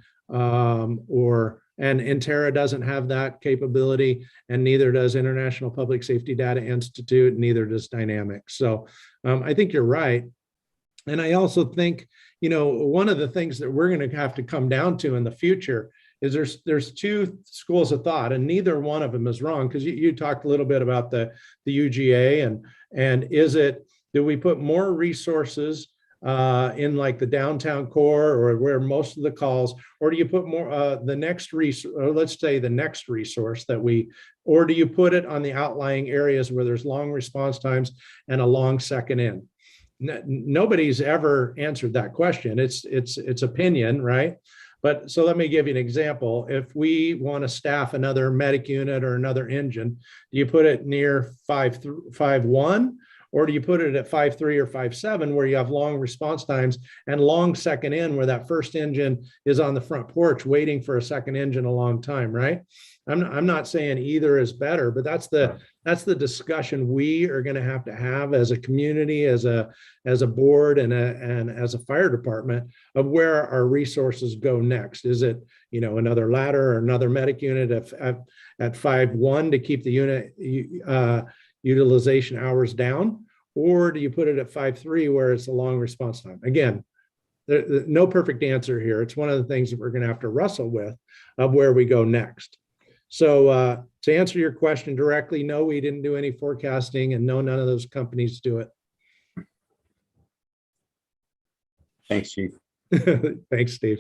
and Intera doesn't have that capability, and neither does International Public Safety Data Institute, neither does Dynamics. So I think you're right. And I also think, one of the things that we're going to have to come down to in the future is there's two schools of thought, and neither one of them is wrong, because you talked a little bit about the UGA and do we put more resources in like the downtown core or where most of the calls, or do you put more the next resource, or let's say the next resource or do you put it on the outlying areas where there's long response times and a long second in? Nobody's ever answered that question. It's opinion, right? But so let me give you an example. If we want to staff another medic unit or another engine, do you put it near 5.1? Or do you put it at 5.3 or 5.7 where you have long response times and long second in, where that first engine is on the front porch waiting for a second engine a long time, right? I'm not saying either is better, but that's the discussion we are going to have as a community, as a board, and as a fire department, of where our resources go next. Is it another ladder or another medic unit at 5.1 to keep the unit utilization hours down, or do you put it at 5.3 where it's a long response time? Again, no perfect answer here. It's one of the things that we're going to have to wrestle with of where we go next. So to answer your question directly, no, we didn't do any forecasting, and no, none of those companies do it. Thanks, Chief. Thanks, Steve.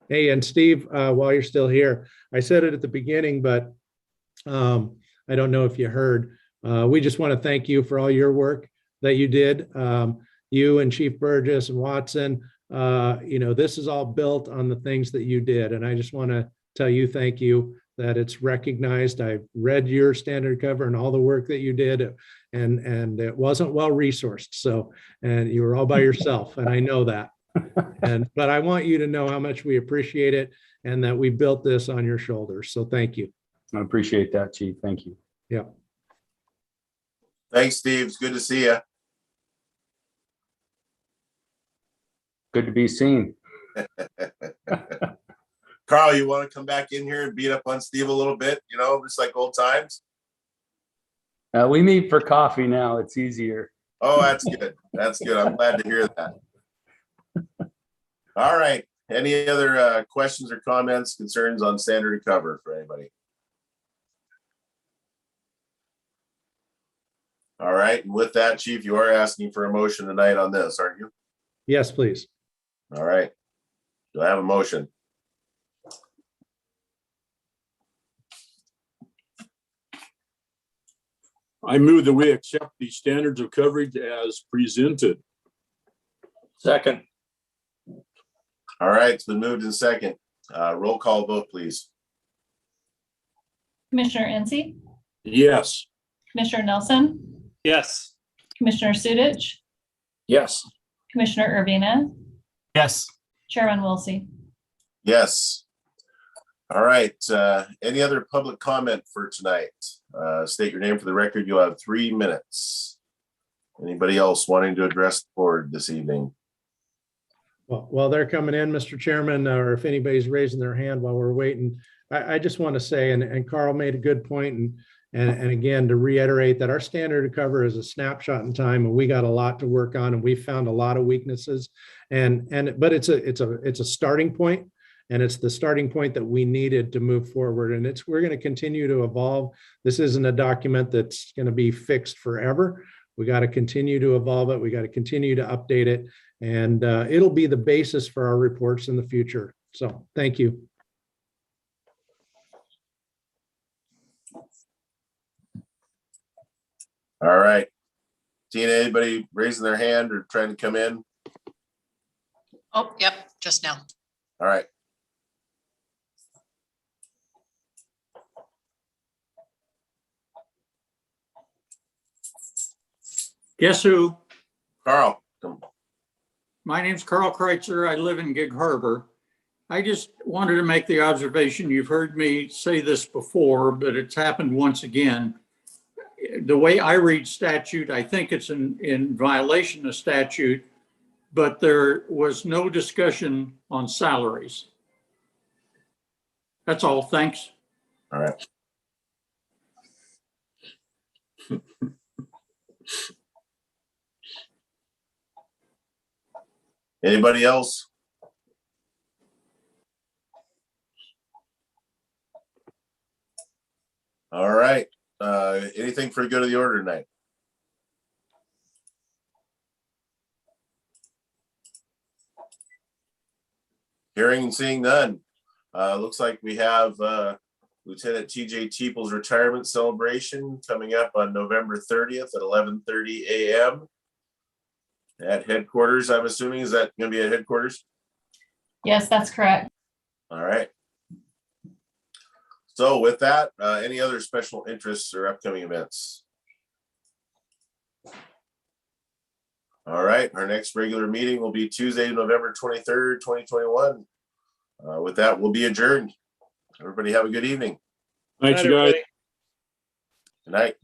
Hey, and Steve, while you're still here, I said it at the beginning, but I don't know if you heard. We just want to thank you for all your work that you did. You and Chief Burgess and Watson, this is all built on the things that you did. And I just want to tell you thank you, that it's recognized. I read your standard cover and all the work that you did, and it wasn't well resourced. So, and you were all by yourself, and I know that. But I want you to know how much we appreciate it, and that we built this on your shoulders. So thank you. I appreciate that, Chief. Thank you. Yeah. Thanks, Steve. It's good to see you. Good to be seen. Carl, you want to come back in here and beat up on Steve a little bit, just like old times? We meet for coffee now. It's easier. Oh, that's good. That's good. I'm glad to hear that. All right. Any other questions or comments, concerns on standard cover for anybody? All right, and with that, Chief, you are asking for a motion tonight on this, aren't you? Yes, please. All right. Do I have a motion? I move that we accept the standards of coverage as presented. Second. All right, it's been moved in second. Roll call vote, please. Commissioner Ensy, Yes. Commissioner Nelson, Yes. Commissioner Sudich, Yes. Commissioner Urbina, Yes. Chairman Wilsey. Yes. All right, any other public comment for tonight? State your name for the record. You'll have 3 minutes. Anybody else wanting to address the board this evening? Well, while they're coming in, Mr. Chairman, or if anybody's raising their hand while we're waiting, I just want to say, and Carl made a good point, and again, to reiterate that our standard of cover is a snapshot in time, and we got a lot to work on, and we found a lot of weaknesses. But it's a starting point, and it's the starting point that we needed to move forward. And we're going to continue to evolve. This isn't a document that's going to be fixed forever. We got to continue to evolve it. We got to continue to update it, and it'll be the basis for our reports in the future. So thank you. All right. Tina, anybody raising their hand or trying to come in? Oh, yep, just now. All right. Guess who? Carl. My name's Carl Kreitzer. I live in Gig Harbor. I just wanted to make the observation, you've heard me say this before, but it's happened once again. The way I read statute, I think it's in violation of statute, but there was no discussion on salaries. That's all. Thanks. All right. Anybody else? All right. Anything for the good of the order tonight? Hearing and seeing none. Looks like we have Lieutenant TJ Teeple's retirement celebration coming up on November 30th at 11:30 a.m. at headquarters. I'm assuming, is that going to be at headquarters? Yes, that's correct. All right. So with that, any other special interests or upcoming events? All right, our next regular meeting will be Tuesday, November 23rd, 2021. With that, we'll be adjourned. Everybody have a good evening. Thanks, you guys. Good night.